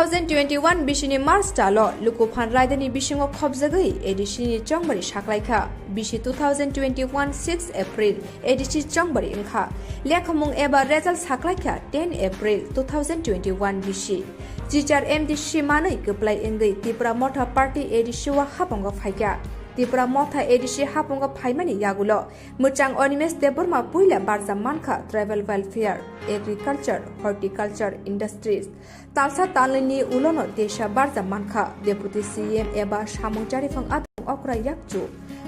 2021 बिसिनि मार्च दालो लुकुफान रायदानि बिसिङाव खबजागै एडिसिनि चंबरी साख्लायखा बिसि 2021 6 एप्रिल एडिसि चंबरी इंखा लेखमुं एबा रेजाल्ट साख्लायखा 10 एप्रिल 2021 बिसि जिचार एमडिसि मानै गप्लाय इंगै त्रिपुरा मोथा पार्टी एडिसिवा हापंग फाइका त्रिपुरा मोथा एडिसि हापंग फाइमानि यागुलो मुचां अनिमेश देबरमा पुइला बारजा मानखा tribal welfare agriculture horticulture industries तालसा तालनि उलोनो देशा बारजा मानखा डेपुटी सीएम एबा सामुंजारि फंग आदम अक्रा याकचु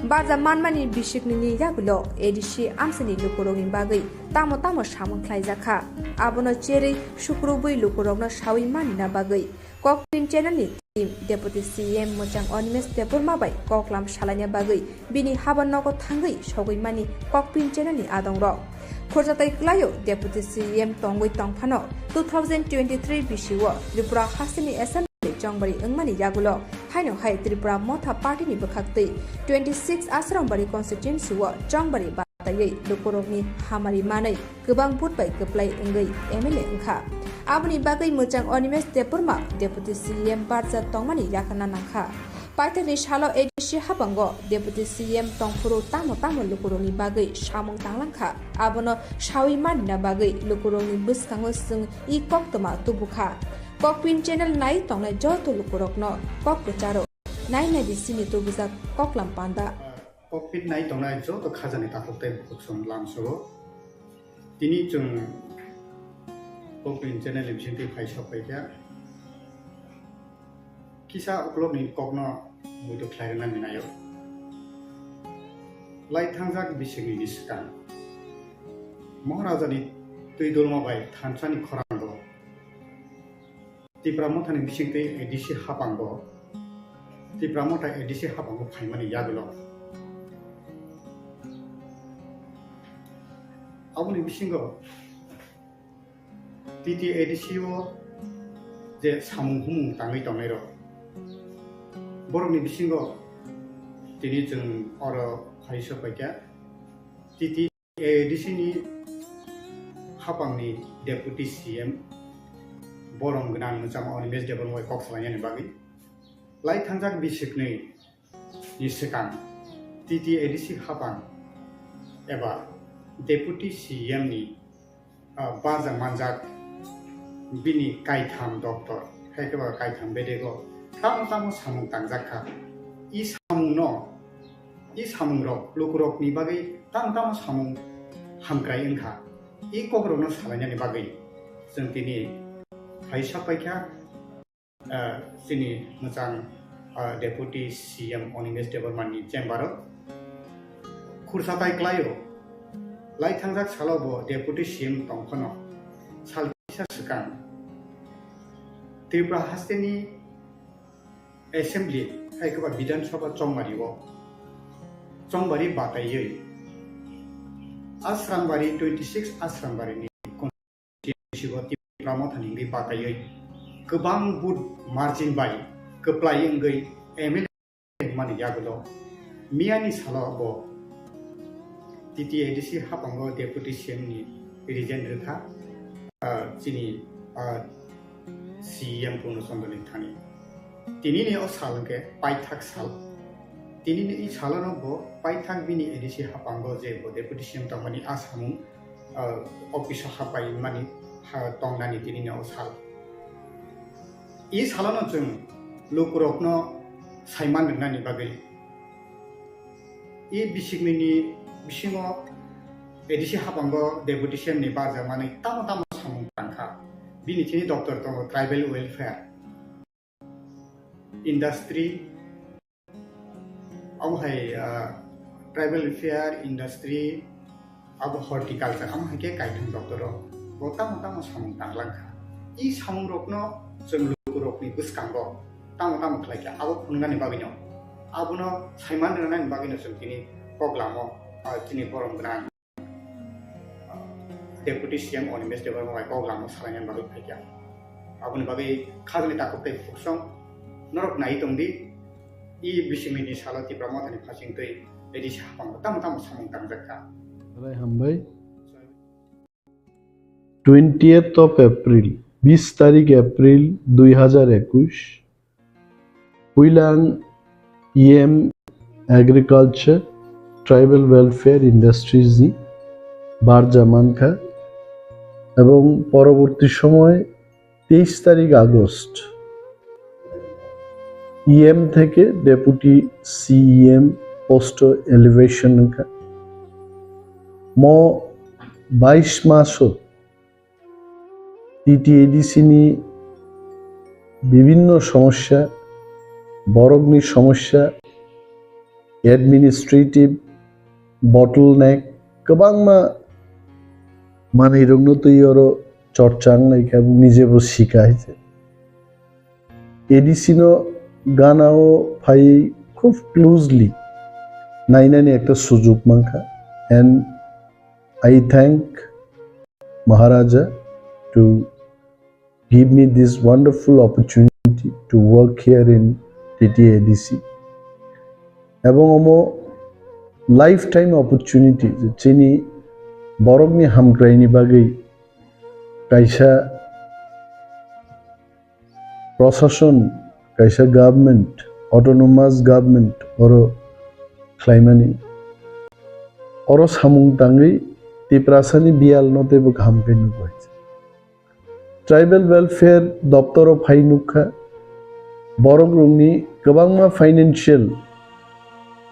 बारजा मानमानि बिसिकनि यागुलो एडिसि आमसनि लुकुरokनि बागै तामो तामो सामुंख्लाय जाखा आबनो चेरै शुक्रबुइ लुकुरokनो सावि मानिना बागै KOKPIN चैनलनि टीम डेपुटी सीएम मुचां अनिमेश देबरमा बाय कक्लाम सालायना बागै बिनि हाबानगो थांगै सगैमानि KOKPIN चैनलनि आदंरो खरजाताय क्लायो डेपुटी सीएम तंगै तंफानो 2023 बिसिओ त्रिपुरा हासिनि एसेम्बली चंबरी अंगमानि यागुलो हाइनो हाय त्रिपुरा मोथा पार्टीनि बखाक्तै 26 आश्रमबारी कन्स्टिट्युएन्सीओ चंबरी बातायै लुकुरokनि हामारि मानै गोबां भोट बाय गप्लाय अंगै एमएलए अंखा आबनि बागै मुचां अनिमेश देबरमा डेपुटी सीएम बारजा तंमानि याखना नाखा पाइथानि सालो एडिसि हाबांगो डेपुटी सीएम तंफुरु तामो तामो लुकुरokनि बागै सामुं तांलांखा आबनो सावि मानिना बागै लुकुरokनि बुसखाङो जों इ कक्तमा तुबुखा KOKPIN चैनल नाय तंनाय जतो लुकुरokनो ककचारो नाय दिसिनि तुबुजा कक्लाम पान्दा KOKPIN नाय तंनाय जतो खाजानि ताथलते बुसुं लामसो तिनि जों KOKPIN channel imsinti phaisa paikya kisa uklokni kokno muitu khlairna minayo lai thangjak bisingni niskan Maharaja ni tuidolma bai thansani khorango TRIPURA mothani bisingte ADC Haphango TRIPURA motha ADC Haphango phaimani yagulo abuni bisingo TT ADC o je samung humung tangai tongairo borokni bisingo tini jeng oro phaisa paikya TT ADC ni Haphangni Deputy CM borong gnang mujang Animesh Debbarma kok salanya bagi lai thangjak bisikni ni sekang TT ADC Haphang eba Deputy CM ni baza manjak bini kaitham doctor haikaba kaitham bedego tamo samung tangjaka i samung rok Lukurokni bagai tamo samung Hamkrai engkha i kokborokno salanya ni bagai जों दिनै phaisa paikya sini mujang Deputy CM Animesh Debbarma ni chamber khursatai klayo lai thangjak salobo Deputy CM tongkhono salkisa sekang Tripura hasteni assembly haikaba Bidhan Sabha Chongbari batayoi Asrambari 26 Asrambari ni konstitusi Tripura mothani ngi batayoi gobang bud margin bai keplai ngai MLA mani yagulo miani salobo TT ADC Haphango Deputy CM ni region rekha chini CM puno sondoni thani tini ni o salke paithak sal tini ni i salano bo paithak bini ADC Haphango je bo Deputy CM tamani asamung office hapai mani tongnani tini ni o sal i salano jeng Lukurokno saiman nani bagai i bisikni bisingo ADC Haphango Deputy CM ni baja mani tamo samung tangkha bini tini doctor tongo tribal welfare industry amhai tribal welfare industry abo horticulture amhai ke kaitham doctor bo tamo samung tanglangkha i samung rokno जों Lukurokni buskango tamo Khlaikha abo phungnani bagino abono saiman rani bagino जों tini koglamo tini borom gran Deputy CM Animesh Debbarma koglamo salanya bagai Khlaikha aboni bagai khajani takokai fuksong norok nai tongdi i bisingni sala Tripura mothani phasingtoi ADC Haphango tamo samung tangjaka hambai 20th of April 20 तारिख April 2021 हुइलाङ EM agriculture tribal welfare industries नि बारजामानखा এবং পরবর্তী সময় 23 তারিখ August EM থেকে deputy CEM post elevation কা ম 22 মাসও TT ADC ni বিভিন্ন সমস্যা বরগ্নির সমস্যা অ্যাডমিনিস্ট্রেটিভ বটলনেক गोबांमा माने रंनो तैयारो चर्चां लाइका निजेबो शिखायছে ADC नो गानाओ फाइ खूब क्लोजली नाइनानि একটা সুযোগ মাখা and I thank Maharaja to give me this wonderful opportunity to work here in TT ADC এবং আমো lifetime opportunity যিনি বরগ্নি হামক্রাইনি বাগै কাইসা প্রশাসন কাইসা গভর্নমেন্ট অটোনোমাস গভর্নমেন্ট ওরো খ্লাইমানি ওরো সামুং টাঙ্গি তিপ্রাসানি বিয়াল নতেবো হামক্রাইনি হয়েছে ट्राइबल वेलफेयर दफ्तर फाइनुखा बरग्रुंनि गोबांमा फाइनेंशियल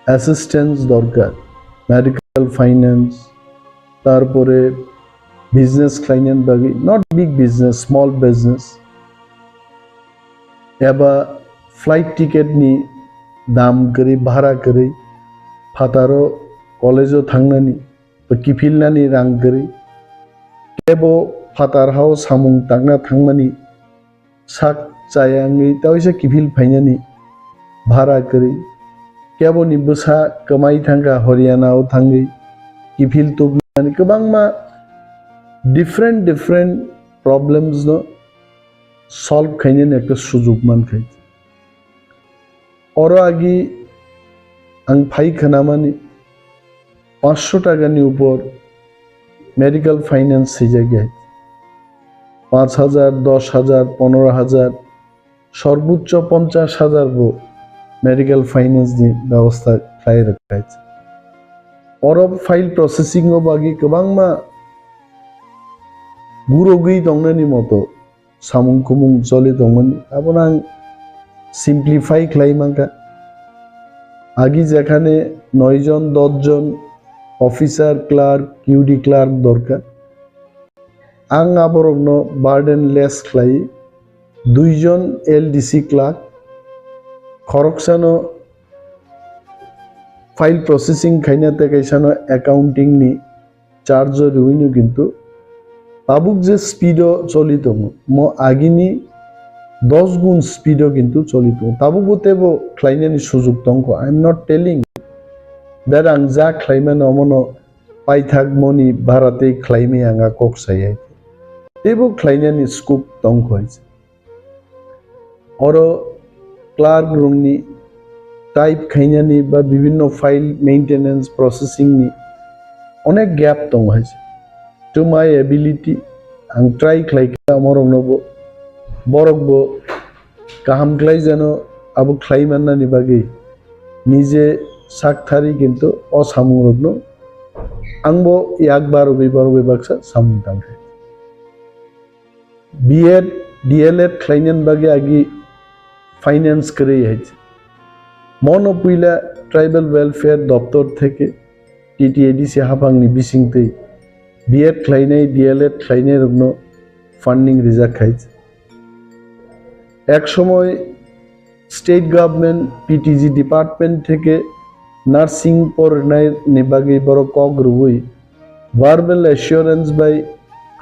एसिस्टेंस दरकार मेडिकल फाइनेंस तारपरे business klainan bagi not big business small business eba flight ticket ni dam kari bhara kari fataro college o thangnani kifilnani rang kari kebo fatar hau samung tangna thangmani sak chayangi tawisa kifil phainani bhara kari kebo ni busa kamai thanga Haryana o thangi kifil tubnani kabangma different problems no solve khainen ekta sujog man khai oro agi ang phai khanamani 500 টাকা ni upor medical finance se jagay 5000 10000 15000 সর্বোচ্চ 50000 বো medical finance ni ব্যবস্থা khai rakha আছে oro file processing o bagi kabangma burogui dongnani moto samung kumung chole dongmani abonang simplify khlaimangka agi যেখানে 9 জন 10 জন officer clerk কিউডি clerk দরকার আং আবরগ্ন বার্ডেন লেস খ্লাই 2 জন এলডিসি ক্লার্ক খরকসানো ফাইল প্রসেসিং খাইনাতে কাইসানো অ্যাকাউন্টিং নি চার্জ রুইনো কিন্তু পাবুক যে স্পিডও চলিত ম আগিনি 10 গুণ স্পিডও কিন্তু চলিত তাবুবতেবো খ্লাইনানি সুযোগ তংক I am not telling that ang ja khlaiman omono paithak moni bharate khlaimi anga kok sayai tebo khlainani scoop tong hoise oro clerk room ni type khainani ba bibhinno file maintenance processing ni onek gap tong hoise to my ability ang try Khlaikha amorong nobo borokbo Hamkrai jeno abu khlaiman na ni bagi nije sakthari কিন্তু অসামগ্রগ্ন আংবো একবার Bieber বিবাকসা সামুতাম B Ed D.El.Ed ক্লাইনেন বাগে আগি finance করে হয়েছে মনো পুইলা tribal welfare দপ্তর থেকে TTADC হাফাংনি বিসিংতেই BEd ক্লাইনাই ডিএলএড ক্লাইনের ফান্ডিং রিজার্ভ খাইছে এক সময় স্টেট গভর্নমেন্ট পিটিজি ডিপার্টমেন্ট থেকে নার্সিং পড়নাই নিবাগি বড় কক রুই ভার্বাল অ্যাসিওরেন্স বাই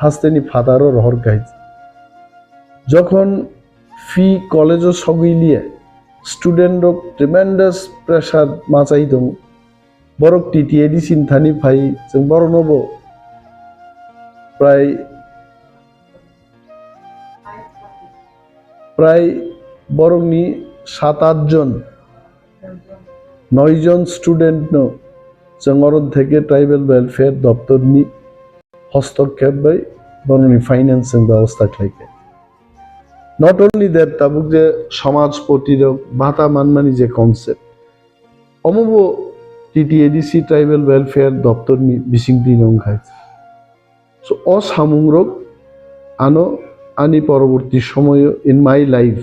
হাস্তেনি ফাদারও রহর কাইজ যখন ফি কলেজও সগইলিয়ে স্টুডেন্ট ট্রিমেন্ডাস প্রেসার মাচাই দং বড় টিটিএডিসি থানি ফাই जों বড় নব প্রায় বরংনি 7-8 জন 9 জন স্টুডেন্ট নো জঙ্গরন থেকে ট্রাইবাল ওয়েলফেয়ার দপ্তর নি হস্তক্ষেপ বাই বরংনি ফাইন্যান্সিং ব্যবস্থা খাইকে নট অনলি দ্যাট তাবুক যে সমাজ প্রতিরোধ ভাতা মানমানি যে কনসেপ্ট অমব টিটিএডিসি ট্রাইবাল ওয়েলফেয়ার দপ্তর নি বিসিং দিন খাইছে সো অসামুংরক আনো আনি পরবর্তী সময় in my life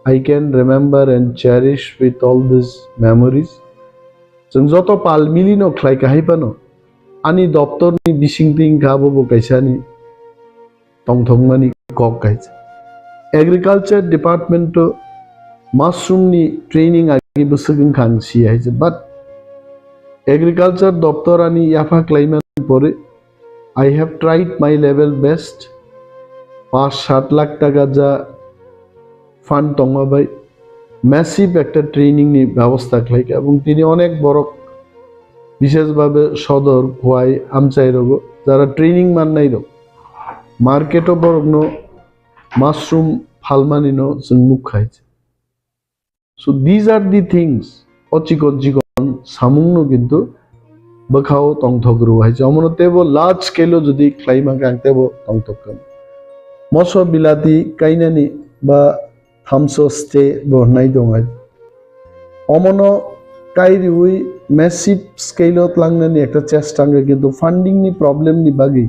I can remember and cherish with all these memories. जों जतो पाल मिलिनो Khlaikha हाइपानो आनी दप्तर नि बिसिंतिं गाबो काइसानि तंथंमानि कक गाइस एग्रीकल्चर डिपार्टमेंट तो मशरूम नि ट्रेनिंग आगि बसगन खांसि हाइज बट एग्रीकल्चर दप्तर आनी याफा क्लाइमान परे I have tried my level best 5-7 lakh টাকা যা ফান্ড তংবাই ম্যাসিভ একটা ট্রেনিং নি ব্যবস্থা Khlaikha এবং তিনি অনেক বড় বিশেষভাবে সদর খোয়াই আমচাই রোগ যারা ট্রেনিং মান নাই রোগ মার্কেটও বড়গ্ন মাশরুম ফালমানিনো जों মুখ খাইছে so this are the things অচিকন চিকন সামুংনো কিন্তু বখাও তংথগ্রু হাইছে অমনতেবো লার্জ স্কেলও যদি Khlaima কাংতেবো তংথকম মসো বিলাতি কাইনানি বা থামসো স্টে বহনাই দঙাই অমনো কাইরি উই ম্যাসিভ স্কেলত লাংনানি একটা চেষ্টাঙ্গে কিন্তু ফান্ডিং নি প্রবলেম নি বাগি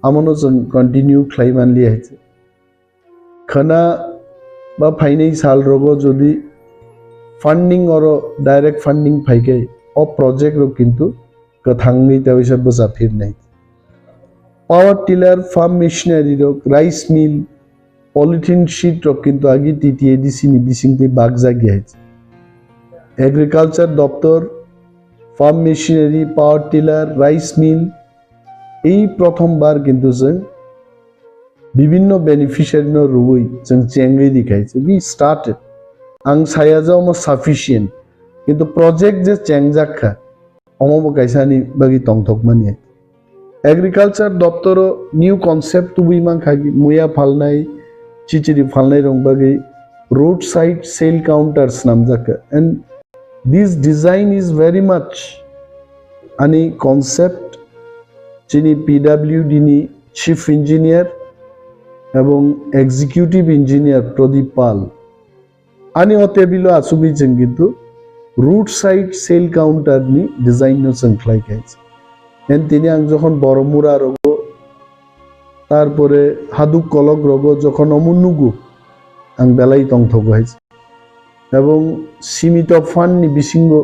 আমনো जों কন্টিনিউ Khlaiman লি আইছে খানা বা ফাইনাই সাল রগো যদি ফান্ডিং অর ডাইরেক্ট ফান্ডিং ফাইকে অ প্রজেক্ট র কিন্তু কথাংনি তাইসা বসা ফির নাই পাওয়ার টিলার ফার্ম মেশিনারি রক রাইস মিল পলিথিন শিট রক কিন্তু আগে টিটি এডিসি নি বিসিংতে বাগ জাগিয়েছে এগ্রিকালচার দপ্তর farm machinery power tiller rice mill এই প্রথমবার কিন্তু जों বিভিন্ন বেনিফিশিয়ারি नो रुई जों চেঙ্গै দেখাইছে উই স্টার্টেড आं साया जाव साफिशियेंट किंतु प्रोजेक्ट जे चेंगजाखा अमो कायसानि बागि तंगथक मानि एग्रीकल्चर दप्तर न्यू कॉन्सेप्ट तुबि मांखागि मुया फालनाय चिचिरि फालनाय रंग बागि रोड साइड सेल काउंटर्स नामजाखा and this design is very much अनि कॉन्सेप्ट जिनि पीडब्ल्यूडी नि चीफ इंजिनियर एवं एग्जीक्यूटिव इंजिनियर प्रदीप पाल अनि अतेबिलो आसुबि जों किन्तु रूट साइड सेल काउंटर नि डिजाइन नो जों ख्लाइखाइछ एन तिनि आं जखन बरमुरा रगो तारपरे हादुक कलक रगो जखन अमुनुगु आं बेलाई तंथगहाइछ एवं सीमित फान्ड नि बिसिंगो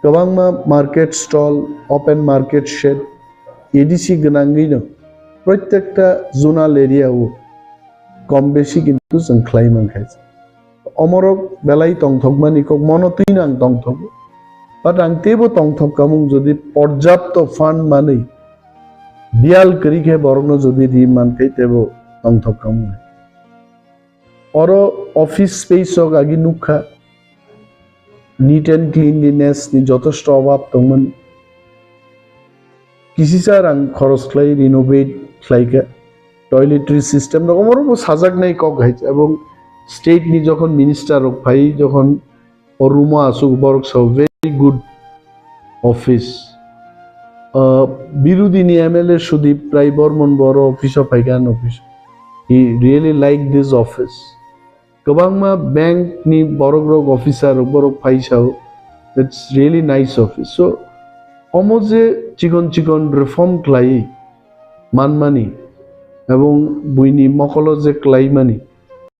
गोबांमा market stall open market shed ADC गोनाङैनो प्रत्येकटा जोनाल एरियाव कम बेसी किन्तु जों ख्लाइमांखाइछ अमरक बेलाई तंथकमानि कक मनतुइन आं तंथक बाट आं तेबो तंथक कामुं जदि पर्याप्त फान्ड मानै बियाल करिखे बरगनो जदि रि मानखै तेबो तंथक कामुं और ऑफिस स्पेस हक आगि नुखा नीट एंड क्लिनलीनेस नि जथेष्ट अभाव दंमोन किसिसा रां खरस ख्लाइ रिनोवेट ख्लाइखा टयलेटरी सिस्टेम रकमरबो साजागनाय कक हाइछ एवं स्टेट नि जखन मिनिस्टार रक फाइ जखन अरुमा आसुक बरक सो वेरी गुड ऑफिस बिरुदिनी एमएलए सुदीप राय बर्मन बर ऑफिस ऑफ फाइगान office he really like this office गोबांमा बैंक नि बरक रक ऑफिसर बरक फाइसाव it's really nice office so अमोजे चिकन चिकन रिफॉर्म क्लाई मानमानी एवं बुइनि मकलो जे क्लाइमानी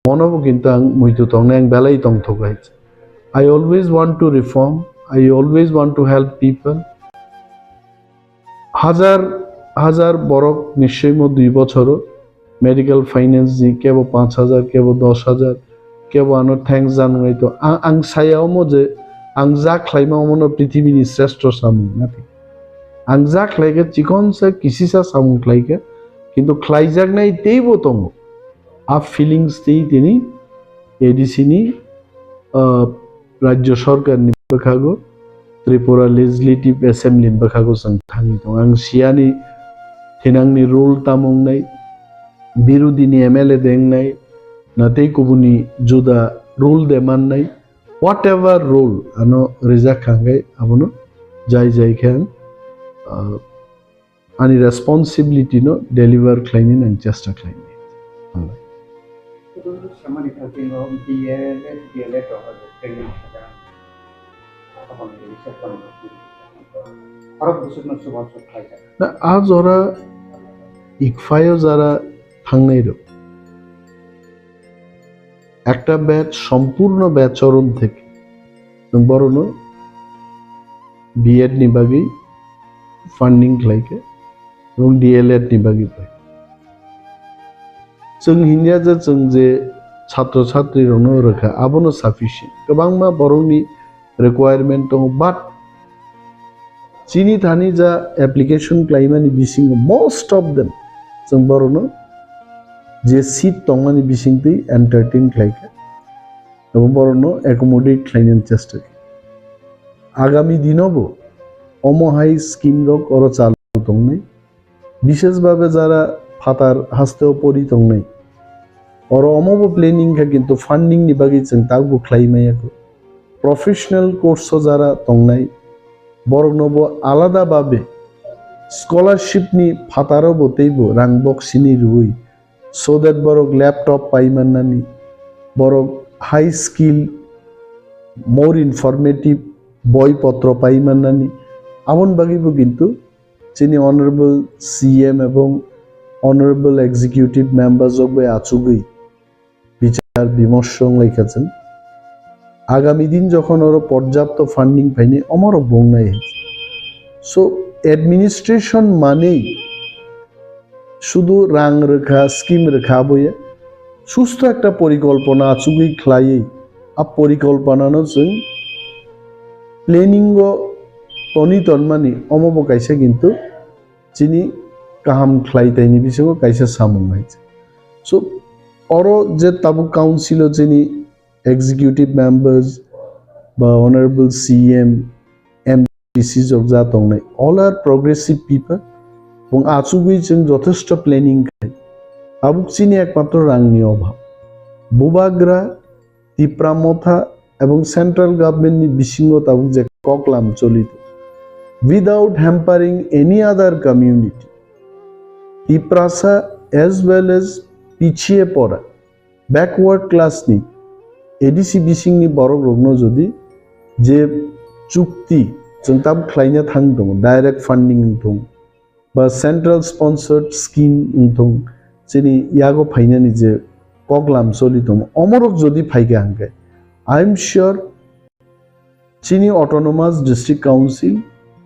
मनबो किन्तु आं मुइतो तंगनाय आं बेलाई तंथगाइछ I always want to reform. I always want to help people. हजार बरक निश्चय मो 2 बछरो मेडिकल फाइनेंस जी केबो 5000 केबो 10000 केबो आनो थैंक्स जानुय तो आं सायाव मो जे आं जा ख्लाइमा मनो पृथ्वीनि श्रेष्ठ सामु नाथि आं जा ख्लाइगे चिकन से किसिसा सामु ख्लाइगे किन्तु ख्लाइजागनाय तेबो तंगो आ फिलिंग्स तेई तिनि एडीसी नि राज्य सरकार नि बखागो त्रिपुरा लेजिस्लेटिव एसेम्बली नि बखागो जों थाङि दं आं सियानि थिनांनि रोल तामंनाय बिरुदिनि एमएलए देंनाय नाथै कुबुनि जुदा रोल देमाननाय व्हाटएवर रोल आनो रिजा खांगाय आबनो जाय जाय खान आनि रेस्पॉन्सिबिलिटी नो डेलिवर ख्लाइनि नों चेष्टा ख्लाइनि Sama di talking of DLA training ना आज ओरा इकफायो जारा थांनाय रो একটা ব্যাচ সম্পূর্ণ ব্যাচরণ থেকে বরণ বিএড নিবাগি ফান্ডিং ख्लाइखे এবং ডিএলএড নিবাগি পাই जों हिन्दिया जों जे छात्र छात्री रनो रखा आबनो साफिशिएंट गोबांमा बरंनि रिक्वायरमेंट दं बाट चिनि थानि जा एप्लीकेशन क्लाइमानि बिसिंग मोस्ट ऑफ देम जों बरनो जे सीट दंमानि बिसिंतै एंटरटेन ख्लाइखे এবং बरनो एकोमोडेट ख्लाइनो चेष्टा आगामी दिनबो अमहाई स्कीम रक और चालु दंनै विशेष भावे जारा फातार हास्तेव परि दंनै और अमबो प्लेनिंग का किन्तु फंडिंग नि बागै जों तागबो ख्लाइमायाखौ प्रोफेशनल कोर्स जारा दंनाय बरगनबो आलादा भावे स्कॉलरशिप नि फातारो बतैबो रां बक्सिनि रुई so that Barak laptop पाइमाननानि Barak high skill more informative बय पत्र पाइमाननानि आबन बागैबो किन्तु जिनि ऑनरेबल सीएम एवं ऑनरेबल एग्जीक्यूटिव मेंबर्स ऑफ बे आचुगै विचार विमर्श लाइखाजों आगामी दिन जखन और पर्याप्त फंडिंग पाइने अमर बुंनाय सो एडमिनिस्ट्रेशन माने শুধু রাং রেখা স্কিম রেখা বইয়ে সুস্থ একটা পরিকল্পনা আচুগুই খ্লাই আ পরিকল্পনানো जों প্লেনিং তনি তনমানি অমব কাইসা কিন্তু চিনি কাহাম খ্লাইতাইনি বিসঙ্গ কাইসা সামুং হয়েছে সো অর যে তাবু কাউন্সিল চিনি এক্সিকিউটিভ মেম্বার্স বা অনারেবল CM MPC জগ যা দंनाय অল আর প্রগ্রেসিভ পিপল এবং আচুগুই जों যথেষ্ট প্লেনিং খাই আবুক চিনি একমাত্র রাংনি অভাব বুবাগ্রা তিপ্রামথা এবং সেন্ট্রাল গভর্নমেন্টনি বিসিঙ্গ তাবুক যে ককলাম চলিত without hampering any other community Tiprasa as well as পিছিয়ে পড়া ব্যাকওয়ার্ড ক্লাস নি ADC বিসিংনি বড় রগ্ন যদি যে চুক্তি जों তাব খ্লাইনা থাং দङ ডাইরেক্ট ফান্ডিং দङ বা সেন্ট্রাল স্পন্সর্ড স্কিম দङ চিনি ইয়াগো ফাইনানি যে কগলাম চলিত অমরক যদি ফাইকে হাঙ্কে আই এম শিওর চিনি অটোনোমাস ডিস্ট্রিক্ট কাউন্সিল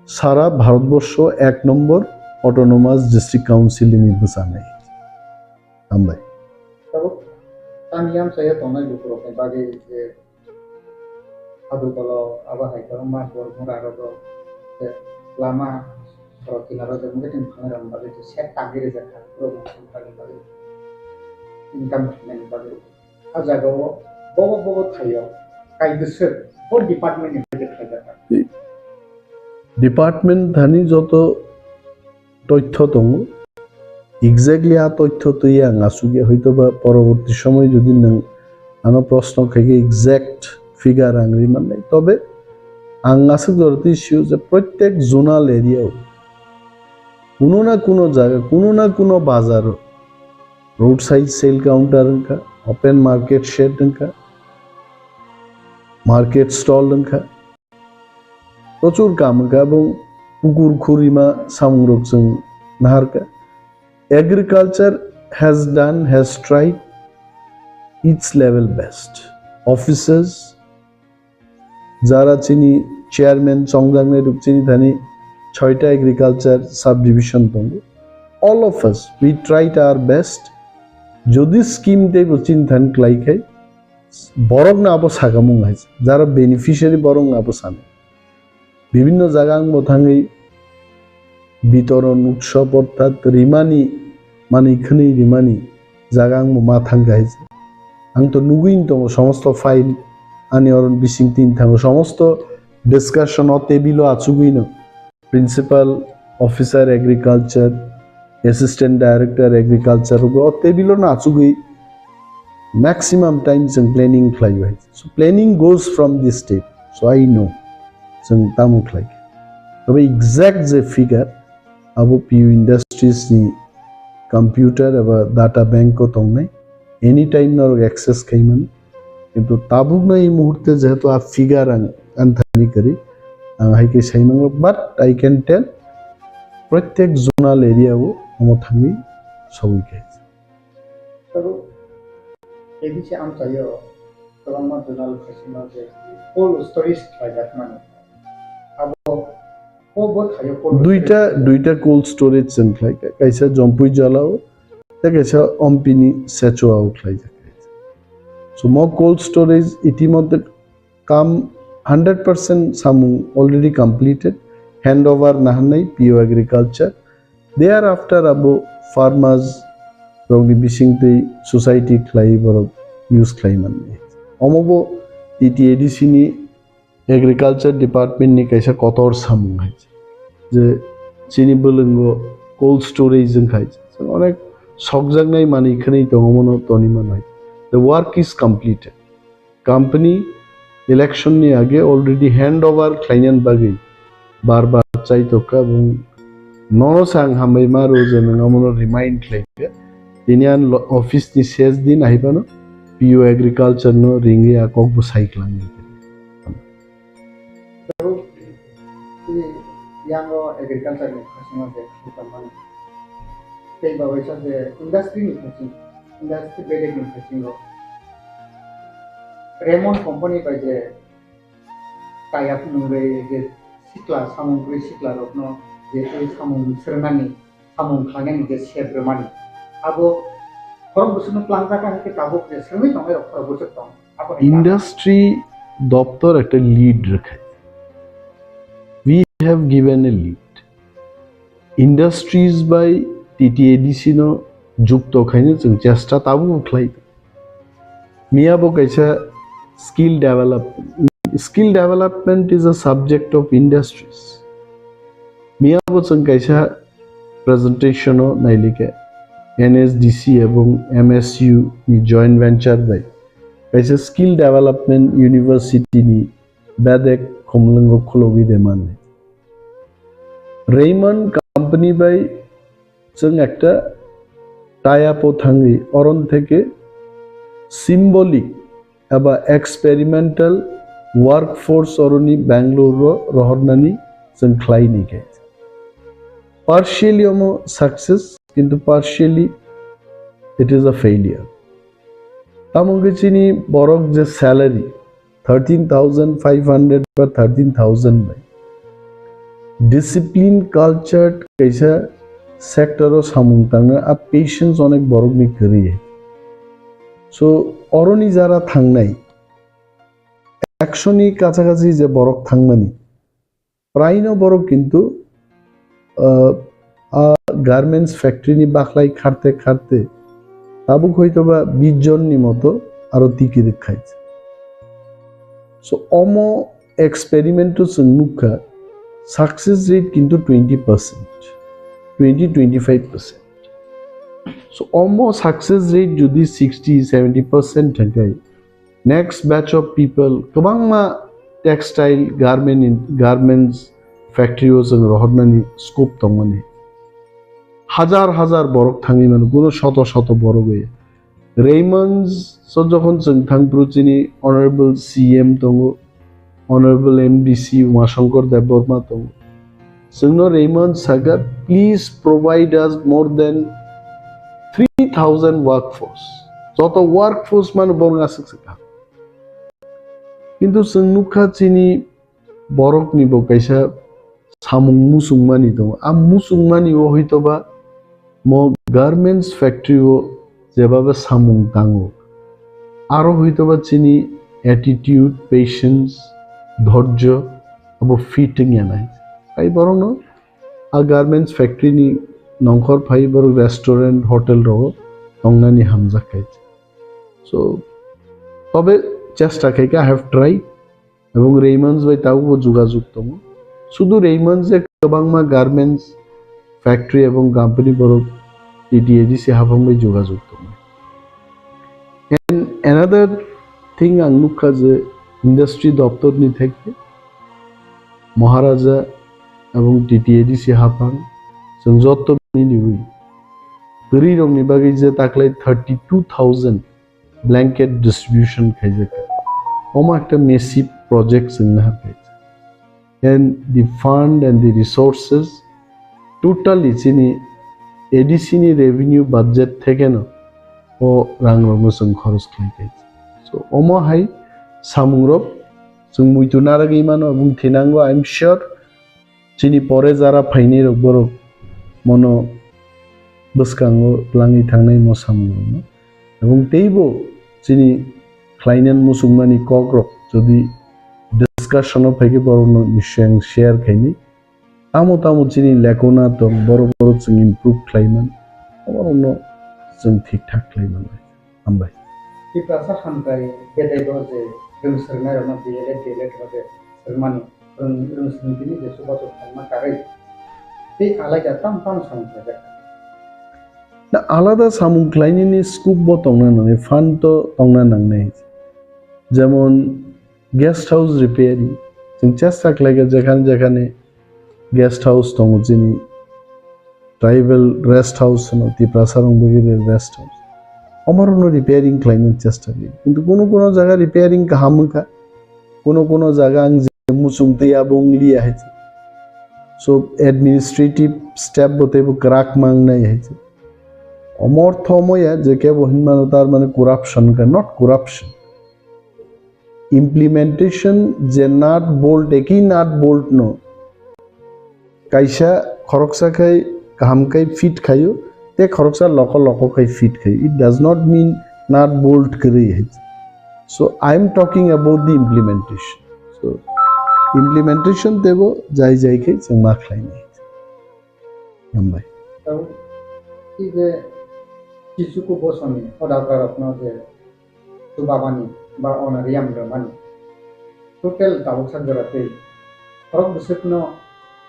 সারা ভারতবর্ষ 1 নম্বর অটোনোমাস ডিস্ট্রিক্ট কাউন্সিল নির্বাচন হয় আমবাই তবে তানিয়াম saya tonai Lukurokni bagi je adu kalau abah hai kalau mas bor murah rodo lama kalau kinaro je mungkin pangeran bagi je set tagire jakha promotion bagi income bagi ajaga bobo thayo kai desir or department ni budget khajaka department ধানি যত তথ্য দङ exactly আ তথ্য তুই আং আসুগে হয়তো বা পরবর্তী সময় যদি নং আনো প্রশ্ন খাইকে এক্স্যাক্ট ফিগার আংরি মানে তবে আং আসুক ধরতে ইস্যু যে প্রত্যেক জোনাল এরিয়াও কোনো না কোনো জায়গা কোনো না কোনো বাজার রোড সাইড সেল কাউন্টার কা ওপেন মার্কেট শেড কা মার্কেট স্টল কা প্রচুর কাম কা এবং পুকুর খুরিমা সামুরক जों নাহারকা agriculture has tried its level best officers যারা চিনি চেয়ারম্যান সংগ্রামে রূপচিনি ধানি 6টা এগ্রিকালচার সাব ডিভিশন দङ all of us we tried our best যদি স্কিম দেব চিন্তান ক্লাইখাই বরং না আবো সাগামুং আছে যারা বেনিফিশিয়ারি বরং আবো সামনে বিভিন্ন জায়গা মথাঙ্গি বিতরণ উৎসব অর্থাৎ রিমানি মানে এখানে রিমানি জায়গা মা থাঙ্গাইছে আং তো নুগুইন তো সমস্ত ফাইল আনি অরণ বিসিং তিন থাঙ্গো সমস্ত ডিসকাশন অ টেবিল আচুগুইন principal officer agriculture assistant director agriculture অ টেবিল না আচুগুই ম্যাক্সিমাম টাইমস ইন প্ল্যানিং ফ্লাই হয়েছে so planning goes from this step so I know जों तामु ख्लाइख तबे एग्जैक्ट जे फिगर आबो PU इंडस्ट्रीज नि कंप्यूटर एबा डाटा बैंक को तंगनाय एनी टाइम नर एक्सेस खाइमन किंतु ताबुक न এই মুহূর্তে যেহেতু আ ফিগার আনথানি করি হাইকে সাইমাং বাট আই ক্যান টেল প্রত্যেক জোনাল এরিয়াও আমথানি সবইকে তবে এদিকে আম চাইও তলামা জোনাল ফেসিনো যে কোল স্টোরিজ লাগাত মানে দুইটা কোল্ড স্টোরেজ जों ख्लाइखा काइसा जम्पुई जलाओ ता काइसा अम्पिनी सेचोआव ख्लाइखा सो म कोल्ड स्टोरेज इतिमध्ये काम 100% सामु अलरेडी कंप्लीटेड हैंड ओवर नाहनै PO एग्रीकल्चर देयर आफ्टर अबो फार्मर्स रंगनि बिसिंगते सोसाइटी ख्लाइ बर यूज ख्लाइमान अमबो ADC नि एग्रीकल्चर डिपार्टमेंट नि कैसा कतर सामुं हाइছে যে চিনি বলঙ্গ কোল্ড স্টোরেজ जों খাইছে অনেক সকজাগনাই মানে এখানেই দঙমন তনিমান হয় the work is completed company election নি আগে অলরেডি হ্যান্ড ওভার ক্লাইয়েন্ট বাগै বারবার চাইতকা এবং ননসাং হামাই মারো যে নমন রিমাইন্ড লাইকে তিনিয়ান অফিস নি শেষ দিন আইবানো PO এগ্রিকালচার নো রিঙ্গে আকব সাইক্লাং yang agriculture ni khasima je taman tei bawaisa je industry ni khasing industry bede ni khasing lo Raymond company ba je kayak nungre je sikla samungri sikla rokno je ei samung sernani samung klangen je sebremani abo korok busuk plangka kan ke tabuk je sermi tong ero korok busuk tong abo industry doptor একটা lead রাখে we have given a lead industries by TTADC no যুক্ত খাইনে जों চেষ্টা তাবু খাই মিয়াবো কাইসা skill development is a subject of industries মিয়াবো जों কাইসা presentation ও নাইলিকে NSDC এবং MSU ni joint venture by kaisa skill development university ni badek khomlengo khologi de mane Raymond company by जों একটা tie up thangi oron theke symbolic aba experimental workforce oroni Bangalore rohornani जों khlaini ke partially omo success কিন্তু partially it is a failure Tamo chini borok je salary 13,500 per 13,000 by discipline cultured kaisa sector o samung tangna a patience onek borok ni kariye so oroni jara thangnai actioni kachakachi je borok thangmani praino borok kintu garments factory নি বাখলাই খাটতে খাটতে তাবুক হয়তো বা 20 জন নি মতো আরো টিকি দেখাইছে সো অমো এক্সপেরিমেন্ট মুখা সাকসেস রেট কিন্তু 20% 20-25% সো অমো সাকসেস রেট যদি 60-70% থাকে নেক্সট ব্যাচ অফ পিপল কবাংমা টেক্সটাইল গার্মেন্টস ফ্যাক্টরি ও जों রহনানি স্কোপ তংমানি হাজার হাজার বরক থাঙ্গি মানে কোনো শত শত বরক হয়ে রেইমন্ডস সো যখন जों থাংপ্রুচিনি অনারেবল CM দङ অনারেবল MDC উমাশঙ্কর দেববর্মা দङ जोंनो রেইমন্ডস সাগা please provide us more than 3000 workforce যত ওয়ার্কফোর্স মানে বরং আছে কিন্তু जों নুখা চিনি বরক নিব কাইসা সামুং মুসুংমানি দङ আ মুসুংমানি ও হইতোবা মো গার্মেন্টস ফ্যাক্টরি ও যেভাবে সামুং তাঙ্গো আরো হইতোবা চিনি অ্যাটিটিউড পেশেন্স ধৈর্য এবং ফিটিং এনাই তাই বরং আ গার্মেন্টস ফ্যাক্টরি নি নংখর ফাই বড় রেস্টুরেন্ট হোটেল রো তংনানি হামজা খাইছে সো তবে চেষ্টা খাইকে আই হ্যাভ ট্রাই এবং রেইমন্ডস বাই তাও যোগাযোগ তম শুধু রেইমন্ডস এ কবাংমা গার্মেন্টস ফ্যাক্টরি এবং কোম্পানি বড় TTADC হাফাংবাই যোগাযোগ তম এন্ড অ্যানাদার থিং আংনুখা যে ইন্ডাস্ট্রি দপ্তর নি থেকে মহারাজা এবং TTADC হাফাং जों যত মিলিবি গরি রংনি বাগै যে তাকলাই 32,000 ব্ল্যাঙ্কেট ডিস্ট্রিবিউশন খাইছে ওমা একটা মেসিভ প্রজেক্ট जों না পাইছে and the fund and the resources totally chini ADC ni revenue budget theke no o rang rong kharos khlaikai so omo hai samungrop जों muitu naragi mano ebong thinango I am sure chini pore jara phaini rok borok mono bwskango langi thangnai mo samungrok ebong teibo chini khlainan musungmani kokrok jodi discussion of ফেকে বড় নিশ্চয় share খাইনি তামো চিনি লেখনা তো বড় বড় जों improve খাইমান আমার অন্য जों ঠিকঠাক খাইমান আমবাই TRIPURA Hamkrai বেদাইব যে রংসরনাই রমা ডিএলএড হবে সরমানি রংসরনি যে সুবাসক খালমা কারাই এই আলাদা তাম সংখ্যা না আলাদা সামুং ক্লাইনিনি স্কুপ বতংনা নয় ফান্ড তো তংনা নাংনাই যেমন गेस्ट हाउस रिपेयरिंग जों চেষ্টা লাগে যেখানে যেখানে गेस्ट हाउस दङ जिनि ट्राइबल रेस्ट हाउस नो त्रिपुरा सारंबगिरि रेस्ट हाउस अमरनो रिपेयरिंग खालामनो চেষ্টা লাগে কিন্তু কোন কোন জায়গা রিপেয়ারিং কাহামকা কোন জায়গা আং মুসুংতে আবংলি আছে সো অ্যাডমিনিস্ট্রেটিভ স্টেপ বতেব ক্রাক মাংনাই আছে অমর্থময়া যে কে বহিনমান তার মানে করাপশন কা not corruption implementation je nut bolt eki nut bolt no kaisa khoroksa khai Hamkrai fit khayo te khoroksa loko khai fit khayo. It does not mean not bolt kari hai. So I am talking about the implementation. So implementation debo jai khai jeng ma khlai ni. Nambai. So ide kisuku bosoni odagrarokno je subabani ba onariam ramani total tabuksan jarate horok bisipno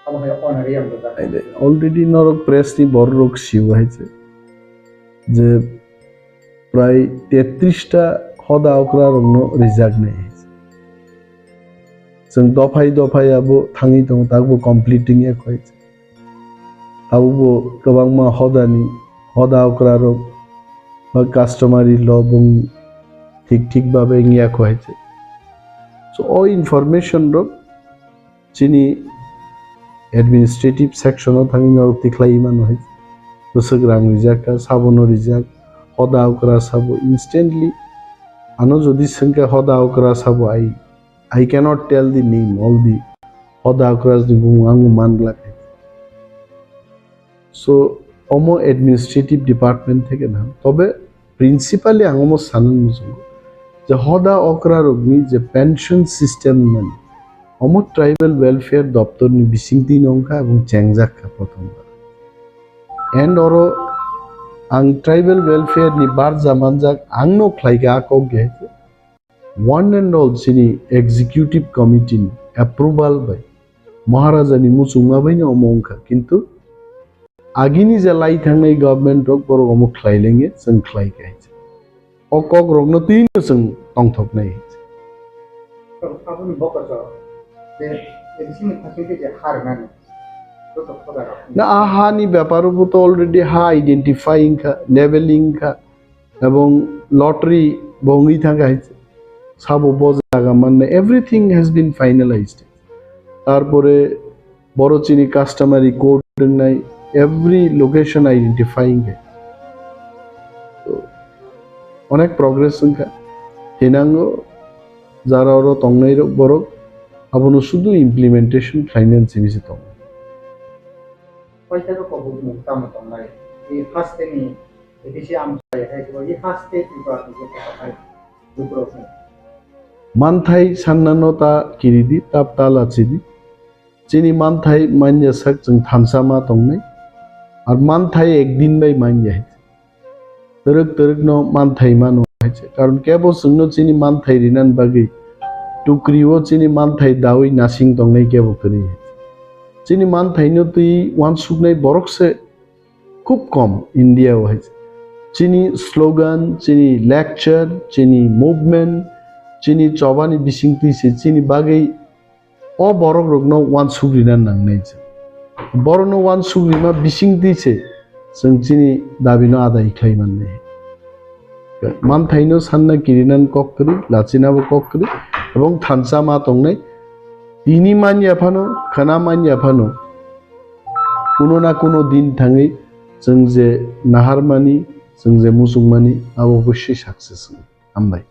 abhay onariam ramani already norok press ni borrok siu haise je pray 33 ta hoda okra rongno reject nei jeng dofai abo thangi dong takbo completing ek hoise abo gobangma hoda okra rok ba customary law bung ঠিক ভাবে ইয়া কইছে so ও information র চিনি administrative section থাকি নরতি খ্লাইমান হয় বসগ্রাং রিজাকা সাবন রিজাক হদা ওকরা সাবো instantly আনো যদি সংখ্যা হদা ওকরা সাবো I can't tell the name all the হদা ওকরাস দি বুং মান লাগে সো অমো অ্যাডমিনিস্ট্রেটিভ ডিপার্টমেন্ট থেকে না তবে প্রিন্সিপালি আঙমো সানন মুজুং যে হদা অকরা রগ্নি যে পেনশন সিস্টেম মানে অমর ট্রাইবাল ওয়েলফেয়ার দপ্তর নি বিসিং 3 অংকা এবং চেংজাক্কা প্রথমবার এন্ড অর আং ট্রাইবাল ওয়েলফেয়ার নি বার জামানজাক আংনো খ্লাইকা আকক গেছে ওয়ান এন্ড অল চিনি এক্সিকিউটিভ কমিটি নি অ্যাপ্রুভাল বাই মহারাজা নি মুচুংমা বাইনি অমংকা কিন্তু আগিনি যে লাই থাংনাই গভর্নমেন্ট রক বড় অমুক খ্লাইলেঙ্গে जों খ্লাইকা okok rogno tin sung tongthok nai so abuni bokoso je edisini thakite je har nani to khoda na aha ni ব্যাপারও তো অলরেডি হা আইডেন্টিফাইং খা লেভেলিং খা এবং লটারি বঙ্গি থাকা হইছে সাবো বজাগা মানে এভরিথিং হ্যাজ বিন ফাইনালাইজড তারপরে বড় চিনি কাস্টমারি কোড নাই এভরি লোকেশন আইডেন্টিফাইং অনেক প্রগ্রেস সংখ্যা হেনাঙ্গো যারা ওর তংনাই বড় আবনো শুধু ইমপ্লিমেন্টেশন ফাইন্যান্স বিসি তং পয়সা কো বুকমু তামো তংনাই এই ফার্স্ট নি এডিসি আমসাই হাইগো এই ফার্স্ট তে ত্রিপুরা তে কথাই লুকুরোকনি মানথাই সান্নানতা কিরিদি তাপতালা চিদি চিনি মানথাই মানজা সাক जों থানসামা তংনাই আর মানথাই একদিন বাই মানজা तरक न मानथाई मानो कारण केबो जोंनो चिनि मानथाई रिनान बागै टुक्रिओ चिनि मानथाई दावै नासिं दंनाय केबो करी चिनि मानथाइनो तुई वान सुगनाय बरक से खूब कम इंडिया है चिनि स्लोगान चिनि लेक्चर चिनि मूवमेंट चिनि चबानी बिसिंगति से चिनि बागै अ बरक रगनो वान सुग्रिनान नांनाय बरनो वान सुग्रिमा बिसिंगति से जों चिनि दाबिनो आदाय खालामनाय मानथाइनो सानना किरिनान कक्करि लाचिनाबो कक्करि এবং থানসামা তংনাই তিনি মানयाफानो खाना मानयाफानो কোনো না কোনো দিন থাঙै जों जे नाहारमानि जों जे मुसुंमानि अबশ্যই সাকসেস আমবাই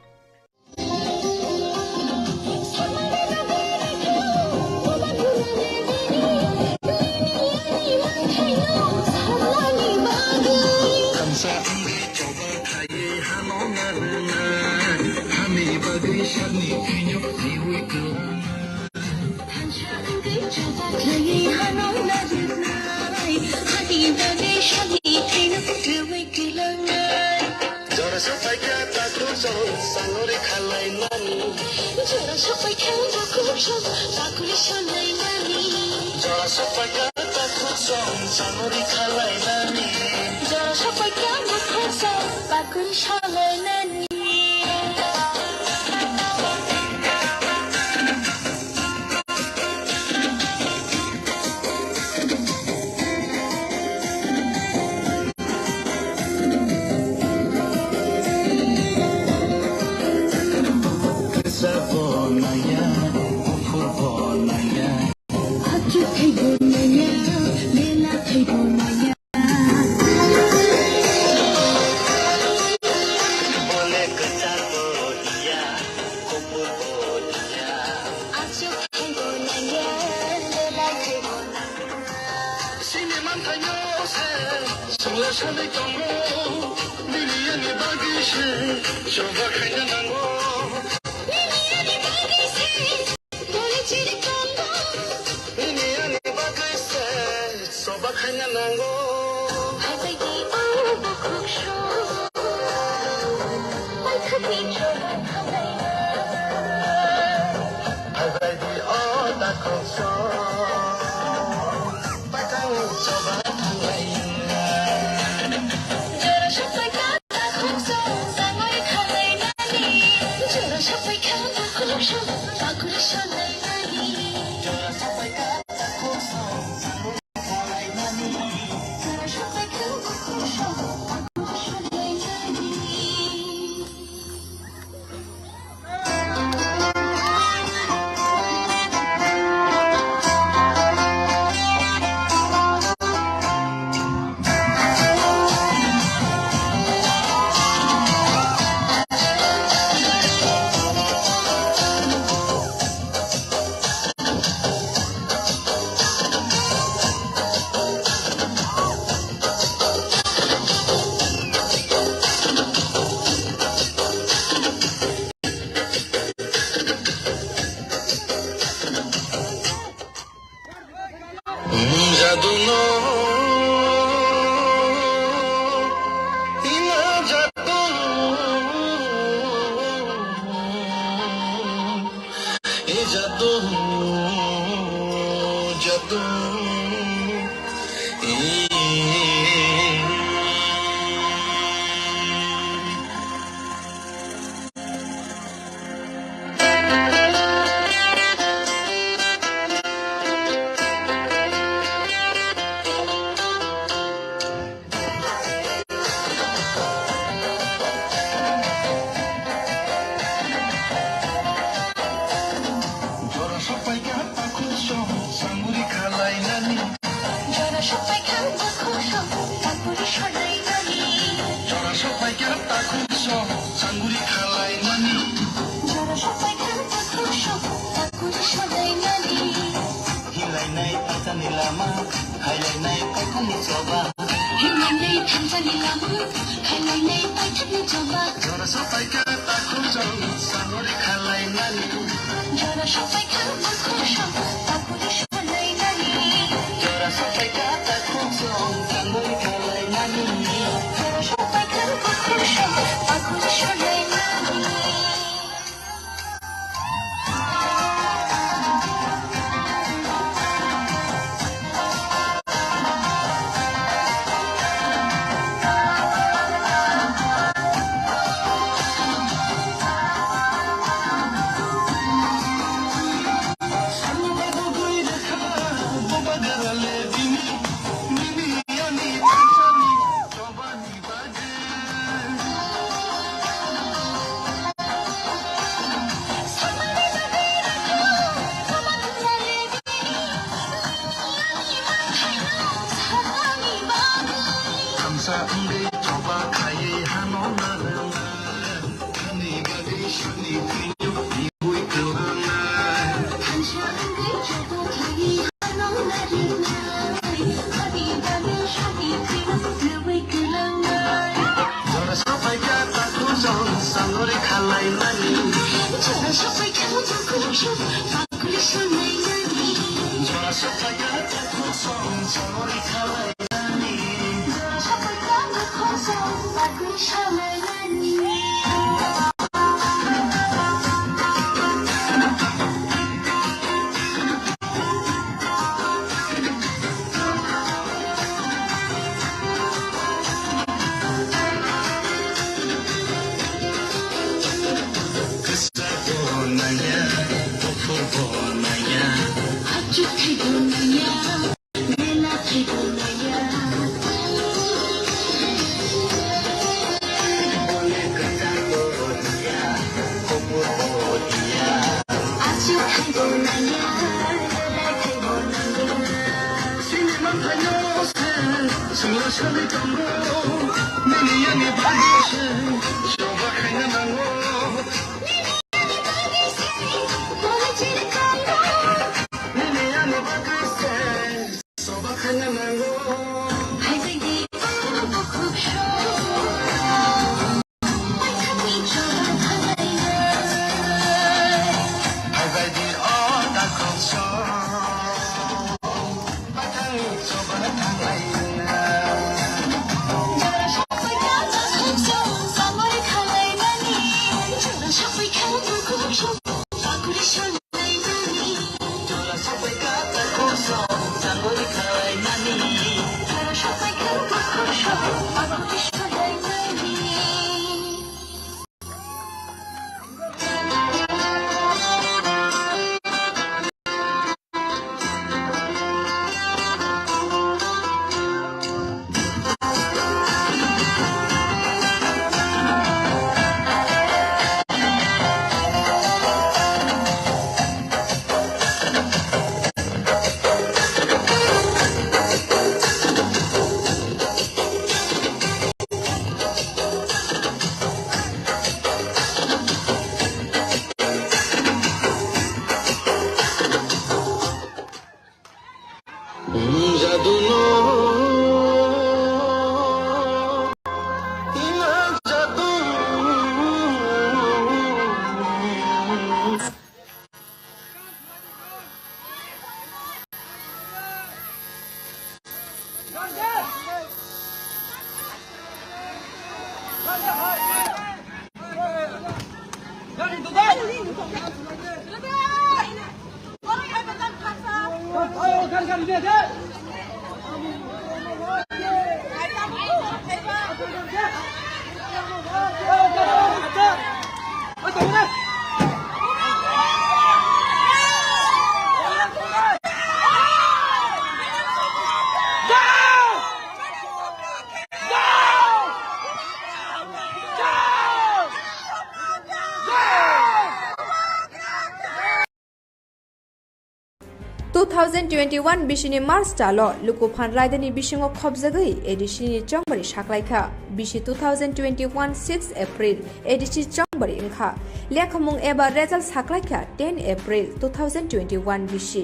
2021 बिसिनि मार्च दालो लुकुफान रायदानि बिसिङाव खबजागै एडिसिनि चंबरी साख्लायखा बिसि 2021 6 एप्रिल एडिसि चंबरी इंखा लेखमुं एबा रेजाल्ट साख्लायखा 10 एप्रिल 2021 बिसि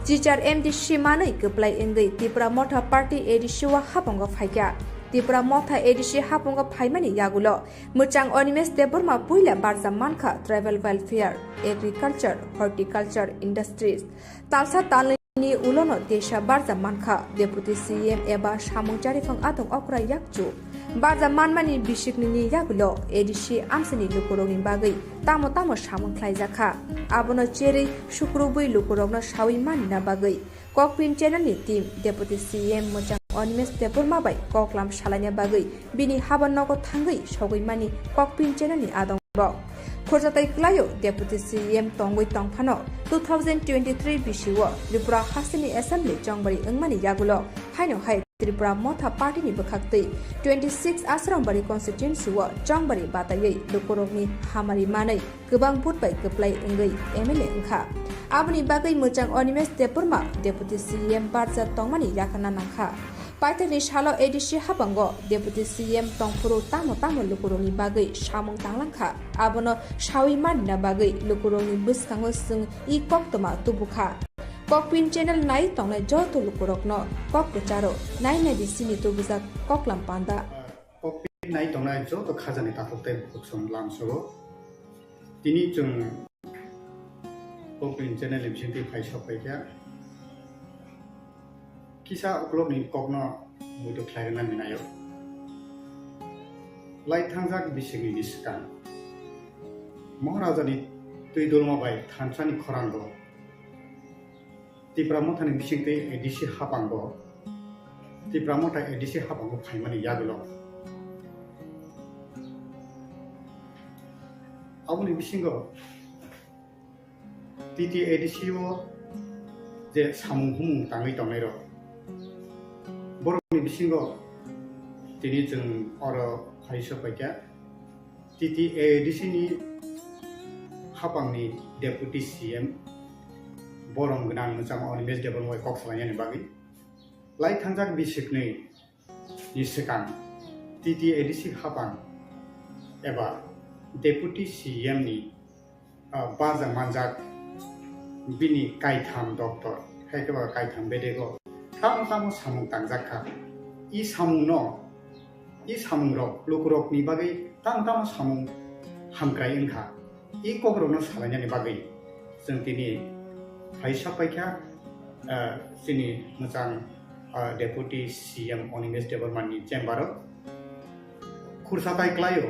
जिचार एमडीसी मानै गप्लाय इंगै त्रिपुरा मोथा पार्टी एडिसिवा हापंग फाइका त्रिपुरा मोथा एडिसि हापंग फाइमानि यागुलो मुचां अनिमेश देबबर्मा पुइला बारजा मानखा tribal welfare agriculture horticulture industries तालसा तालनि उलोनो देशा बारजा मानखा डेपुटी सीएम एबा सामुंजारि फंग आदं अक्रा याकजु बारजा मानमानि बिसिकनि यागुलो एडिसि आमसनि लुकुरokni बागै तामो तामो सामुंख्लाय जाखा आबनो चेरै शुक्रबुइ लुकुरokno सावि मानिना बागै कोकपिन चैनलनि टीम डेपुटी सीएम मुचां अनिमेश देबबर्मा बाय कोकलाम सालायना बागै बिनि हाबनगो थांगै सगैमानि कोकपिन चैनलनि आदं खरजाताय क्लायो डेपुटी सीएम तंगै तंफानो 2023 बिसिओ त्रिपुरा हास्टेनि एसेम्बली चंबरी इंमानि यागुलो हाइनो हाय त्रिपुरा मोथा पार्टीनि बखाक्तै 26 आश्रमबारी कन्स्टिट्युएन्सिओ चंबरी बातायै लुकुरokni हामारि मानै गोबां बुट बाय गप्लाय इंगै एमएलए इंखा आबनि बागै मुचां अनिमेश देबबर्मा डेपुटी सीएम बारजा तंमानि याखना नाखा पाइथानि सालो एडिसि हापंगो डेपुटी सीएम तंफुरु तामो तामो लुकुरokni बागै सामुं तांलांखा आबनो सावि मानिना बागै लुकुरokni बुसखाङो जों इ कक्तमा तुबुखा कोकपिन चैनल नाय तंनाय जतो लुकुरokno ककप्रचारो नाय दिसिनि तुबुजा कोकलाम पान्दा कोकपिन नाय तंनाय जतो खाजानि ताखुते बुकसम लामसो तिनि जों कोकपिन चैनल लिमसिंति फाइसफाइया किसा उक्लबनि ककनो मुदु ख्लायना मिनायो लाइथांजाक बिसिगनि निस्कान महाराजानि तुइदुलमा bye थानसानि खरांगो Tripura मोथानि बिसिंते ADC हापांगो Tripura Motha ADC हापांगो फाइमानि यागुलो आबुनि बिसिंगो TT एडिसिओ जे सामुं हुमुं ताङै तंनायरो बर'नि बिसिङाव दिनै जों अर' फाइसफाइया टीटी एडिसिनि हापांनि डेपुटी सीएम बरं गोनां मोजां अनिमेश देबबर्मा कक सालायनायनि बागै लाइथांजाक बिसिकनै नि सिगां टीटी एडिसि हापां एबा डेपुटी सीएम नि बारजा मानजाक बिनि काइथाम डक्टर खायखोबा काइथाम बेदेगो तामो सामुं तांजाखा इ सामुं लुकुरokni बागै तामो सामुं हामक्राय इंखा इ ककबरokno सालायनायनि बागै जों दिनै फाइसाफाइखा जोंनि मोजां डेपुटी सीएम अनिमेश देबबर्मानि चेम्बाराव खुरसाताय क्लायो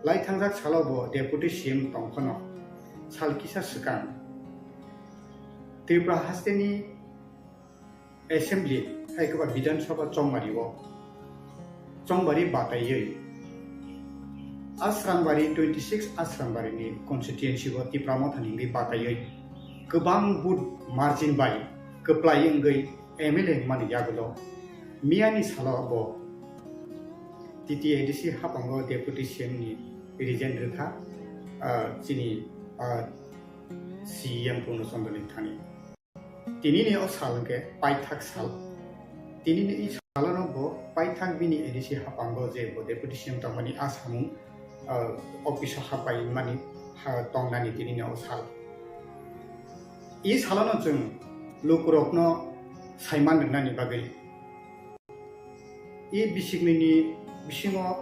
लाइथांजाक सालावबो डेपुटी सीएम तंफानो सालकिसा सिगां त्रिपुरा हास्टेनि एसेम्बली खायखोबा विधानसभा चंबारी बातायै आश्रामबारी 26 आश्रामबारीनि कन्स्टिट्युएन्सिखौ त्रिपुरा मोथानि बातायै गोबां बुट मार्जिन बाय गप्लाय इंगै एमएलए मानि यागुलो मियानि सालावबो टीटी एडिसि हापांगो डेपुटी सीएमनि रिजेन रोखा जिनि सीएम पुनो चन्द्रनि थानि तिनिनि ओ सालके पाइथाक साल तिनिनि इ सालानो पाइथाक बिनि एडिसि हापांगो जे डेपुटी सीएम तंमानि आसामु अफिस हापाय मानि तंनानि तिनिनि ओ साल इ सालानो जों लुकुरokno साइमान दोननानि बागै इ बिसिगनि बिसिङाव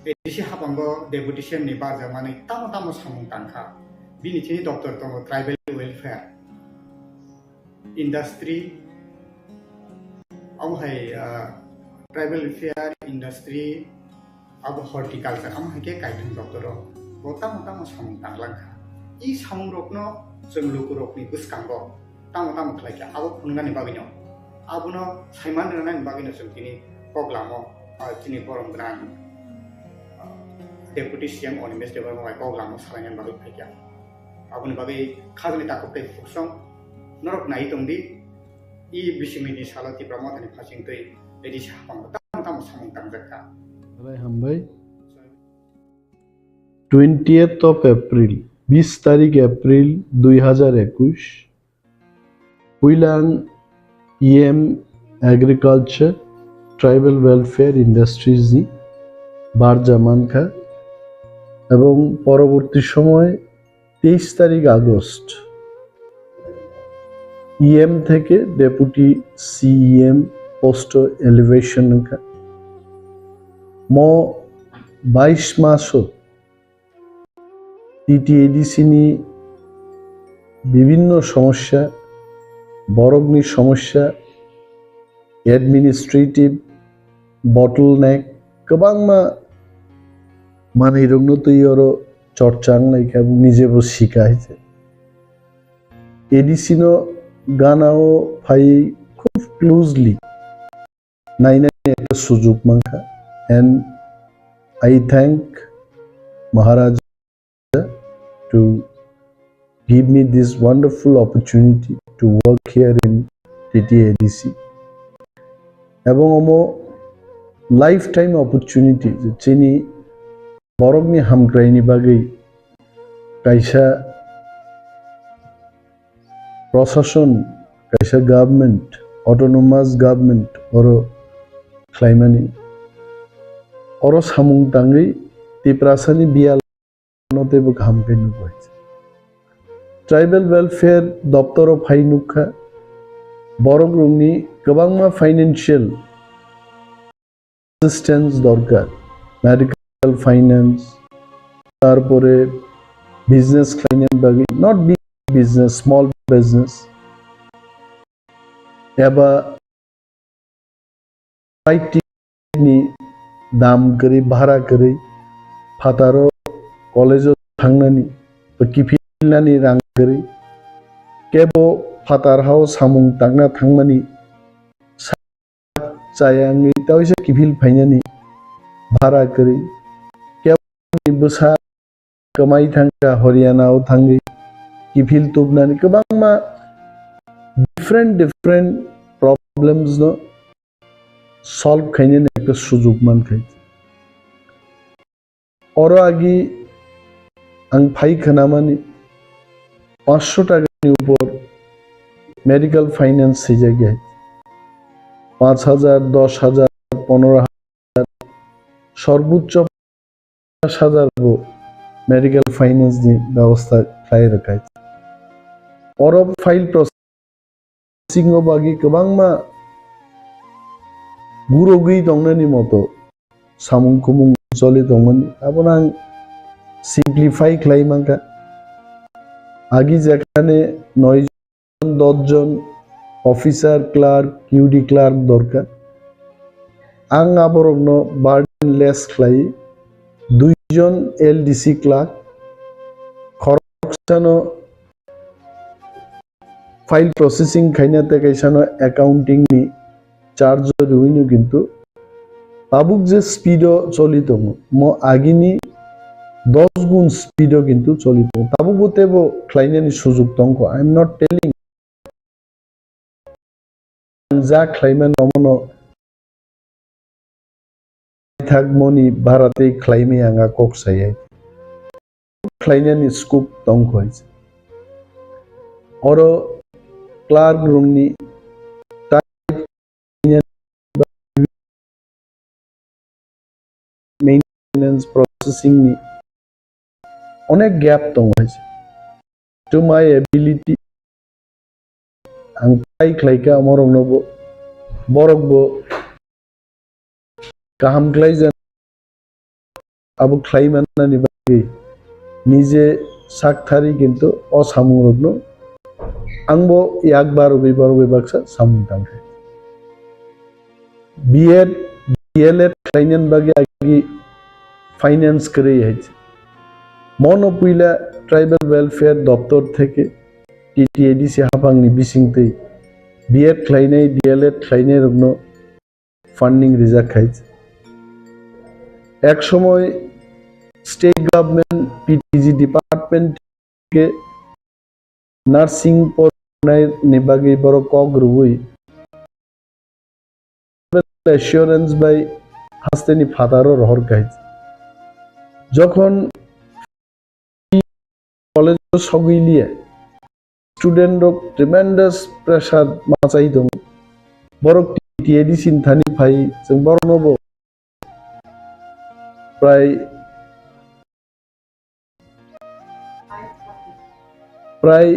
एडिसि हापांगो डेपुटी सीएमनि बारजा माने तामो सामुं तांखा बिनि तिनि डक्टर दङ tribal welfare industry tribal welfare industry abo horticulture am hake kaithung doctor tamo samung tanglangkha I samung rokno जों Lukurokni buskango tamo Khlaikha abo phungnani bagino abono saiman rani bagino जों tini koglamo tini borom gran Deputy CM Animesh Debbarma koglamo salaingan bagi Khlaikha aboni bagi khajni takokai fuksong norok nai tongdi I bisimini sala TRIPURA tani phasing tei ADC Haphango tamo samung tangjakka হামভাই 20th of April 20 তারিখ April 2021 হুইলাং EM agriculture tribal welfare industries নি বারজামানখা এবং পরবর্তী সময় 23 তারিখ August EM থেকে deputy CEM post elevation খা ম 22 মাসত ADC নি বিভিন্ন সমস্যা বরগ্নি সমস্যা অ্যাডমিনিস্ট্রেটিভ বটলনেক गोबांमा माने रंनो तैयारो चर्चां नायखा निजेबो शिखायছে ADC नो गानाओ फाइ खूब क्लोजली नायनाय एक सुजुग मांखा and I thank Maharaj to give me this wonderful opportunity to work here in TTADC. এবং আমো lifetime opportunity যিনি বরগ্নি হামক্রাইনি বাগৈ কাইসা প্রশাসন কাইসা গভর্নমেন্ট অটোনোমাস গভর্নমেন্ট অর খ্লাইমানি অর সামুং তাঙ্গৈ তিপ্রাসানি বিয়াল নতেবো হামক্রাইনি হয়েছে ট্রাইবাল ওয়েলফেয়ার দপ্তর ফাইনুখা বরগ্রুংনি গোবাংমা ফাইন্যান্সিয়াল অ্যাসিস্ট্যান্স দরকার মেডিকেল ফাইন্যান্স তারপরে বিজনেস ফাইন্যান্স বাকি not big business small business এবা ফাইটনি দাম করি ভাড়া করি ফাতারো কলেজও থাংনানি তো কিফিলনানি রাং করি কেবো फातार हाउ सामुं तांगना थांमानि चायांगि तावैसे किफिल फाइनानि भारा करि केबनि बोसा कमाइ थांगा हरियानाव थांगि किफिल तुबनानि गोबांमा डिफरेंट प्रॉब्लम्स नो सॉल्व खाइने एक सुजुग मानखाय और आगि आं फाइ खनामानि 500 टाकानि ऊपर मेडिकल फाइनेंस से जगह 5,000 10,000 15,000 सर्वोच्च 50,000 को मेडिकल फाइनेंस की व्यवस्था खाई रखा है और अब फाइल प्रोसेसिंग बागी गोबांमा गुरुगै दंनानि मतो सामुं कुमुं चलि दंमोन आबोना सिम्प्लिफाई खालामनांगौ आगि जेखाने 9 10 জন অফিসার ক্লার্ক কিউডি ক্লার্ক দরকার আং আবরগ্ন বার্ডেনলেস খ্লাই 2 জন এলডিসি ক্লার্ক খরচানো ফাইল প্রসেসিং খাইনাতে কাইসানো অ্যাকাউন্টিং নি চার্জ রইনো কিন্তু তাবুক যে স্পিডও চলিত ম আগিনি 10 গুণ স্পিডও কিন্তু চলিত তাবুকতেবো খ্লাইনানি সুযোগ তংক আই এম নট টেলিং जा ख्लाइमान नमनो थागमनि भारते ख्लाइमे आंगा कक्सायै ख्लाइनानि स्कोप दंखय और क्लार्क रूमनि मेंटेनेंस प्रोसेसिंग नि अनेक गैप दंखय टू माय एबिलिटी आं Khlaikha amorongnobo borokbo kaham khlaijan abo khlaimanani bagi nije sakthari kintu osamurogno angbo yakbar baksa samung tangkha B.Ed DLED khlainan bagi agi finance করে হয়েছে মনোপুইলা tribal welfare দপ্তর থেকে TTADC হাফাংনি বিসিংতেই বিএড খ্লাইনাই DLEd খ্লাইনাই রগ্ন ফান্ডিং রিজার্ভ খাইছে এক সময় স্টেট গভর্নমেন্ট পিটিজি ডিপার্টমেন্ট থেকে নার্সিং পড়ায় নিবাগি বড় কক রুবই অ্যাসিওরেন্স বাই হাস্তেনি ফাদারও রহর খাইছে যখন কলেজ সগিলিয়ে স্টুডেন্ট ট্রিমেন্ডাস প্রেসার মাচাই দं বড় টিএডিসি থানি ফাই जों বড় নব প্রায়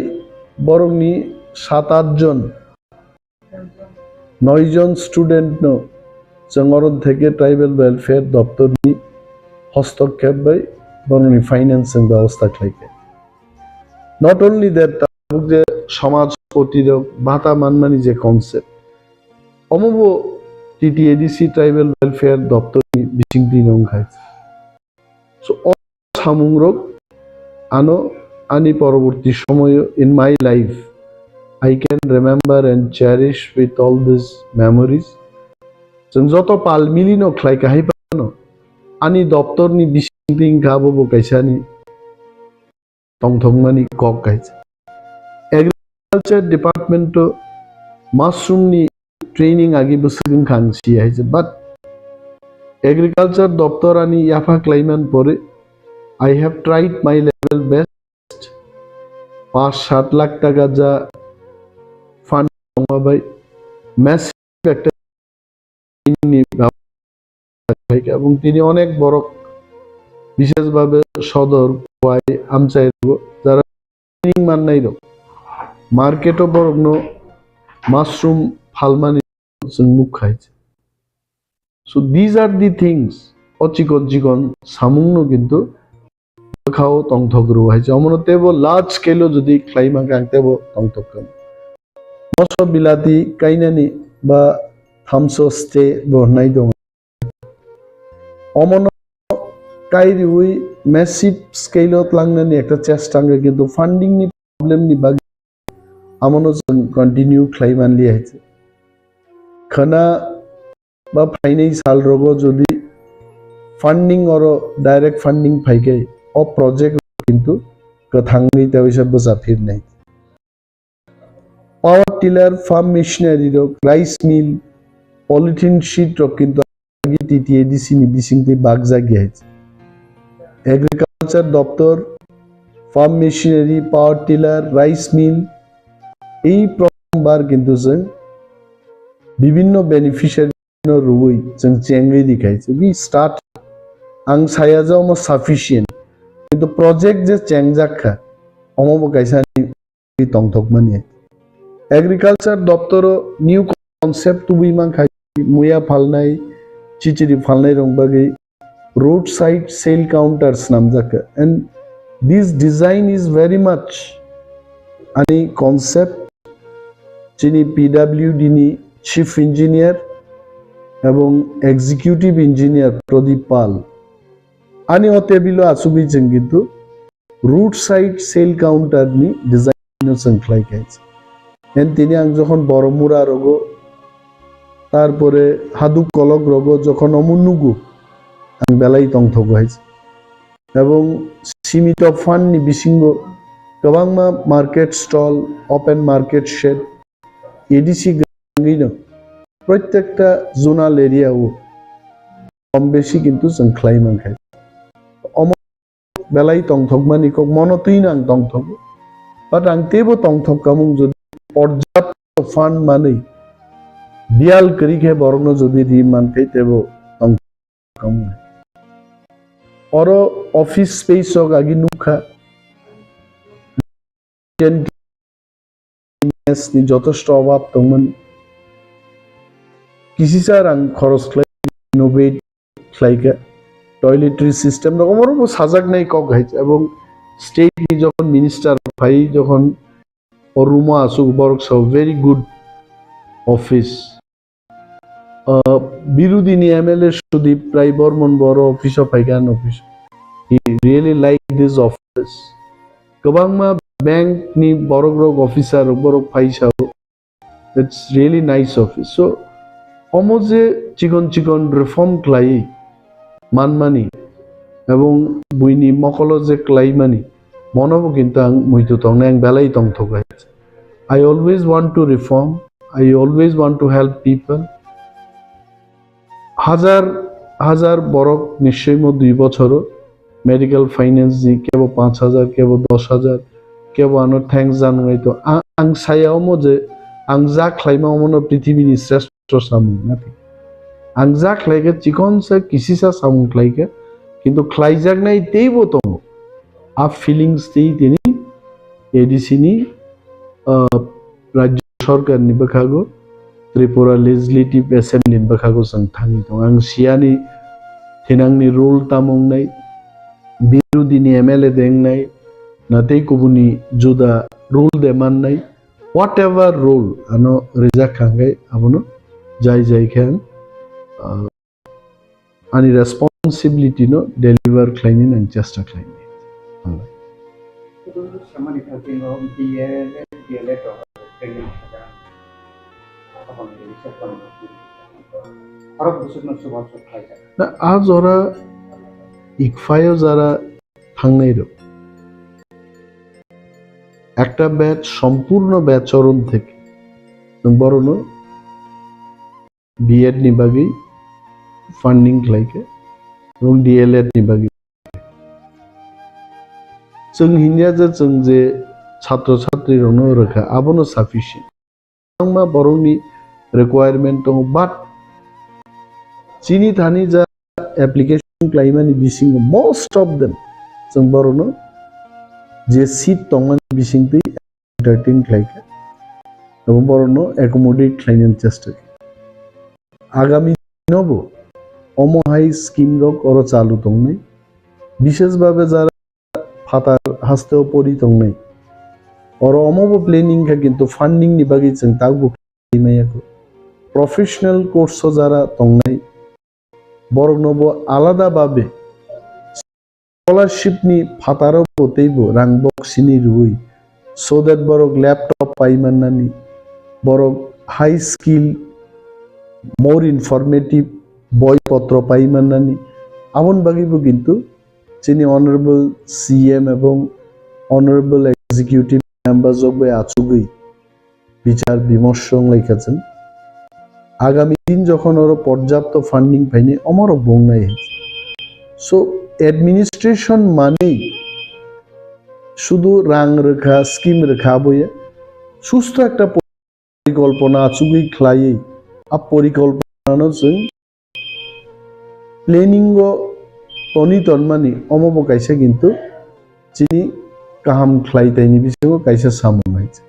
বরংনি 7-8 জন 9 জন স্টুডেন্ট নো जों অরণ থেকে ট্রাইবাল ওয়েলফেয়ার দপ্তর নি হস্তক্ষেপ বাই বরংনি ফাইন্যান্সিং ব্যবস্থা খাইকে নট অনলি দ্যাট যে সমাজ প্রতিরোধ ভাতা মানমানি যে কনসেপ্ট অমব টিটিএডিসি ট্রাইবাল ওয়েলফেয়ার দপ্তর বিচিং দিন খাইছে সো সামুংরক আনো আনি পরবর্তী সময় in my life I can remember and cherish with all this memories जों যত পাল মিলিনো খ্লাইকা হাইপানো আনি দপ্তরনি বিচিং দিন গাবো কাইসানি তংথংমানি কক গাইছে एग्रीकल्चर डिपार्टमेंट मशरूम नि ट्रेनिंग आगे बसगन खांगसी है बट एग्रीकल्चर दफ्तर आनी याफा क्लाइमान परे I have tried my level best 5-7 lakh टाका जा फांड बाय मैसिव একটা এবং তিনি অনেক বড় বিশেষভাবে সদর ওয়াই আমচাইরব যারা ট্রেনিং মান নাই मार्केटो बरगनो मशरूम फालमानी जों मुख खाइছে so these are the things अचिकन जिकन सामुंगनो किन्तु खाओ तंगथगरु हाइছে अमनतेबो लार्ज स्केलो जदि क्लाइमा गांतेबो तंगथगम मसो बिलाती काइनानी बा थामसो स्टे बहनाय दं अमन काइरि हुई मैसिव स्केलो लांनानि एकटा चेष्टांगे किन्तु फान्डिं नि प्रब्लेम नि बागै আমনো কন্টিনিউ ক্লাইমান লিয়াইছে খানা বা ফাইনাই সাল রগো যদি ফান্ডিং অর ডাইরেক্ট ফান্ডিং ফাইকে অ প্রজেক্ট কিন্তু কথাঙ্গি তা হিসাব জাফির নাই পাওয়ার টিলার ফার্ম মেশিনারি রক রাইস মিল পলিথিন শীট রক কিন্তু আগে টিটিএডিসি নি বিসিংতে বাগজা গিয়েছে এগ্রিকালচার দপ্তর farm machinery power tiller rice mill এই প্রথমবার কিন্তু जों বিভিন্ন বেনিফিশিয়ারি রুই जों চেঙ্গই দেখাইছে উই স্টার্ট আং সায়াজাও ম সাফিশিয়েন্ট কিন্তু প্রজেক্ট যে চেংজাখা অমব কাইসানি তংথক মানিয়ে এগ্রিকালচার দপ্তর নিউ কনসেপ্ট তুবি মান খাই মুয়া ফালনাই চিচিরি ফালনাই রংবাগি রোড সাইড সেল কাউন্টার্স নামজাখা and this design is very much আনি কনসেপ্ট যিনি পিডব্লিউডি নি চিফ ইঞ্জিনিয়ার এবং এক্সিকিউটিভ ইঞ্জিনিয়ার প্রদীপ পাল আনি অতেবিলো আসুবি जों কিন্তু রুট সাইড সেল কাউন্টার নি ডিজাইন जों খ্লাইকাইছে এন তিনি আং যখন বড়মুরা রগো তারপরে হাদুক কলক রগো যখন অমুনুগু আং বেলাই তংথক হইছে এবং সীমিত ফান্ড নি বিসিঙ্গ गोबांमा market stall open market shed ADC गांगैनो प्रत्येकटा जोनाल एरियाव कम बेसि किन्तु जों ख्लाइमान खाय अम बेलाई तंथकमानि को मनतैनो आं तंथक बाट आं तेबो तंथक कामुं जदि पर्याप्त फान्ड मानै बियाल करिखे बरनो जदि रि मानखै तेबो तंथक कामुं और ऑफिस स्पेस होग आगि नुखा যথেষ্ট অভাব দंमोन किसिसा रां खरस इनोवेट ख्लाइखा टयलेटरी सिस्टेम रकमरबो साजागनाय कक हाइছে এবং स्टेट नि যখন मिनिस्टार भाई যখন और रूमा आसु बरक सो वेरी गुड ऑफिस বিরোধিনী এমএলএ সুদীপ রায় বর্মন বড় অফিস অফ ফাইকান office he really like this office गोबांमा बैंक नि बरक अफिसार बरक फाइसाव it's really nice office so अमजे चिकन चिकन रिफॉर्म क्लाई मानमानी এবং বুইনি মকলো যে ক্লাইমানি মনবো কিন্তু আং মুইতো তং আং বেলাই তং থকাই I always want to reform I always want to help people হাজার হাজার বরক নিশ্চয় মো 2 বছর মেডিকেল ফাইন্যান্স জি কেবো 5000 কেবো 10000 কেবো আনো থ্যাঙ্কস জানুই তো আং সায়াও মো যে আং যা ক্লাইমা মনো পৃথিবীনি শ্রেষ্ঠ সামু নাতি আং যা ক্লাইকে চিকন সে কিসিসা সামু ক্লাইকে কিন্তু ক্লাইজাক নাই তেইবো তো আ ফিলিংস তেই তিনি এডিসি নি রাজ্য সরকার নি বখাগো त्रिपुरा लेजिस्लेटिव एसेम्बली बखागो जों थाङि दं आं सियानि थिनांनि रोल तामं नाय बिरोधिनि एमएलए देंनाय नाथाय गुबुननि जुदा रोल देमाननाय व्हाट एवर रोल आनो रिजा खांगाय आबनो जाय जाय खान आनि रेस्पॉन्सिबिलिटी नो डेलिवर क्लाइनि नों चेष्टा क्लाइनि सामानि थाकिनो डीएलए तो ट्रेनिं आज ওরা ইকফায়ও যারা থাংনাই রো একটা ব্যাচ সম্পূর্ণ ব্যাচরণ থেকে বড় বিএড নিবাগি ফান্ডিং লাইকে এবং ডিএলএড নিবাগি जों हिन्दिया जों जे ছাত্র ছাত্রী রনো রেখা আবনো সাফিসিয়েন্ট मा बरंनि रिक्वायरमेंट दं बाट चिनि थानि जा एप्लीकेशन क्लाइमानि बिसिं मोस्ट ऑफ देम जों बरनो जे सीट दंमानि बिसिंति एंटरटेन क्लाइके এবং बरनो एकोमोडेट क्लाइनेन चेष्टा आगामी दिनबो अमहाई स्कीम रक और चालू दंनाय विशेष भावे जारा फातार हास्तेও परि दंनाय और अमबो प्लेनिंग का किंतु फंडिंग नि बागै जों तागबो मायाखौ प्रोफेशनल कोर्स जारा दंनाय बरनबो आलादा भाबे स्कॉलरशिप नि फातारो बतेबो रां बक्सिनि रुई so that Barak laptop पाइमाननानि Barak high skill more informative बय पत्र पाइमाननानि आबन बागैबो किंतु जिनि ऑनरेबल सीएम एवं ऑनरेबल एग्जीक्यूटिव मेम्बर जगबे आचुगै বিচার বিমর্শ লাইকাছেন আগামী দিন যখন ওর পর্যাপ্ত ফান্ডিং পাইনি আমারও বংনাই সো অ্যাডমিনিস্ট্রেশন মানেই শুধু রাং রেখা স্কিম রেখা বইয়ে সুস্থ একটা পরিকল্পনা আচুগি খ্লাইয়ে আপ পরিকল্পনা जों প্ল্যানিং তনি তনমানি অমব কাইসা কিন্তু চিনি কাহাম খ্লাইতাইনি বিষয়ও কাইসা সামনাইছে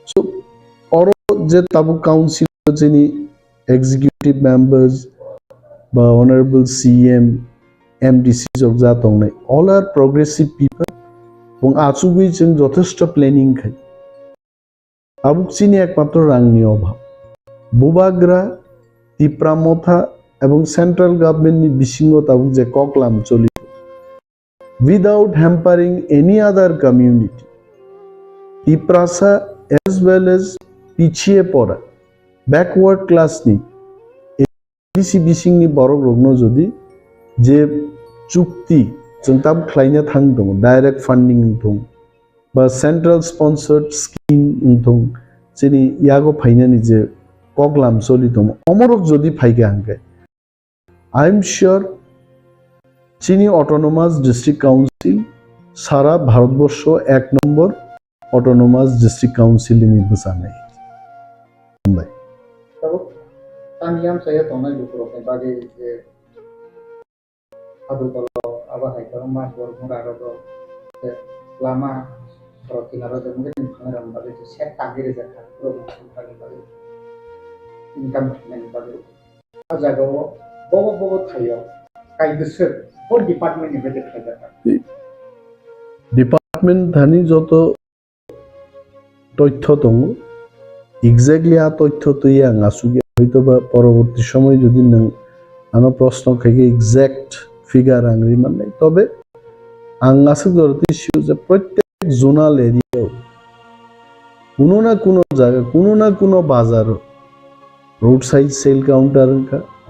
সো और जे ताबु काउंसिल जिनि एग्जीक्यूटिव मेंबर्स बा ऑनरेबल सीएम एमडीसी जग जा दंनाय ऑल आर प्रोग्रेसिव पीपल এবং आचुगै जों যথেষ্ট प्लेनिंग खाय आबुकसिनि एकमात्र रांनि अभाव बुबाग्रा तिप्रामथा এবং सेंट्रल गवर्नमेंट नि बिसिङो ताबु जे ककलाम चलि without hampering any other community Tiprasa as well as পিছিয়ে পড়া ব্যাকওয়ার্ড ক্লাস নি এডিসি বিসিং নি বড় রগ্ন যদি যে চুক্তি जों ताब ख्लाइना थां दं डाइरेक्ट फंडिंग दं बा सेंट्रल स्पॉन्सर्ड स्कीम दं जिनि यागो फाइनानि जे कगलाम चलि दं अमरक जदि फाइगे हांगे आई एम श्योर चिनी ऑटोनोमास डिस्ट्रिक्ट काउंसिल सारा भारतवर्ष 1 नम्बर ऑटोनोमास डिस्ट्रिक्ट काउंसिल नि बसानाय बाय तब तानियाम saya tonai Lukurokni bagi je adu kalau aba hai kalau mas bor muraro ke lama prokinaro je mungkin pangeran bagi je set tagir je kan program bagi income men bagi ajago bobo thayo kai desir or department ni bede thaja department ধানি যত তথ্য দङ exactly আ তথ্য তুই আং আসুগে হয়তো বা পরবর্তী সময় যদি আনো প্রশ্ন থেকে এক্সাক্ট ফিগার আংরি মানে তবে আঙ্গাসে ধরতে যে প্রত্যেক জোনাল এরিয়াও কোনো না কোনো জায়গা কোনো না কোনো বাজার road side sale counter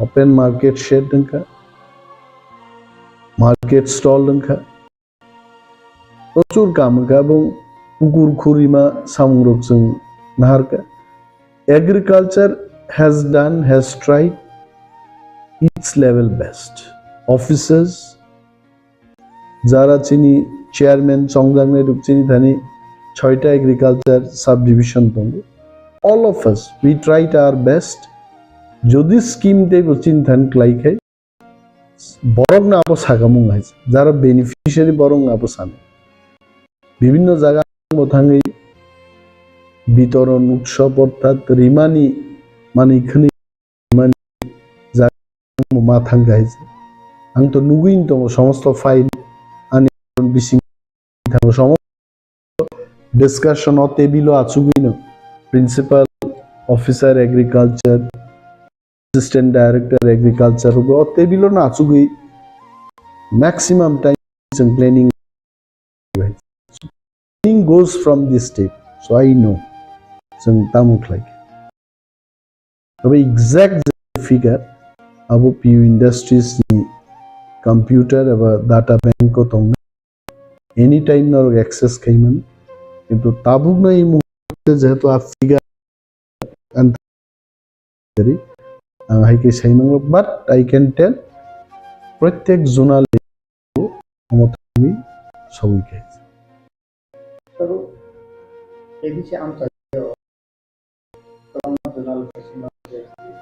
open market shed market stall প্রচুর কাম এবং পুকুর খুরিমা সামুরকজন নাহারকা agriculture has tried its level best. Officers, যারা চিনি চেয়ারম্যান সংগ্রামের চিনি ধানি 6টা এগ্রিকালচার সাবডিভিশন পর্যন্ত all of us we tried our best যদি স্কিম দেব চিন্তান ক্লাইখাই বরং না আপো সাগামুং আছে যারা বেনিফিশিয়ারি বরং আপো সামনে বিভিন্ন জায়গা মথাঙ্গি বিতরণ উৎসব অর্থাৎ রিমানি মানে এখানে মাথাং গাইছে আং তো নুগুইন তো সমস্ত ফাইল আনি বিসিং সমস্ত ডিসকাশন ও টেবিলও আছুগুইন principal officer agriculture assistant director agriculture ও টেবিলও না আছুগুই maximum time planning goes from this state so I know जों Tamo Khlaikha तबे exact figure अब PU industries नि computer एबा data bank को तंग any time ना access खाइमन किंतु ताबुक ना ये मुहूर्ते जेहेतु आप figure अंतरी हाई के Simon but I can tell प्रत्येक zonal मोतमी सभी के तो ADC आमचा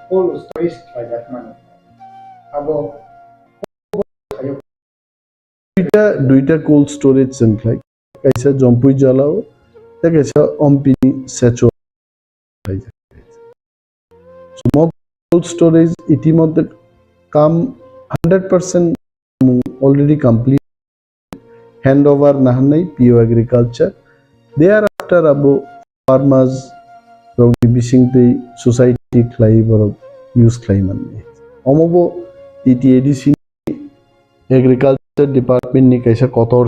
whole stories like that man abo দুইটা কোল্ড স্টোরেজ সেন্টার কাইসা জম্পুই জ্বালাও তা কাইসা অম্পিনি সেচো কোল্ড স্টোরেজ ইতিমধ্যে কাম 100% অলরেডি কমপ্লিট হ্যান্ড ওভার নাহানাই পিও এগ্রিকালচার দেয়ার আফটার আবো ফার্মার্স বিশিংতে সোসাইটি খ্লাই বড় ইউজ খ্লাই মানে অমবো ইটি এডিসি এগ্রিকালচার ডিপার্টমেন্ট নি কাইসা কতর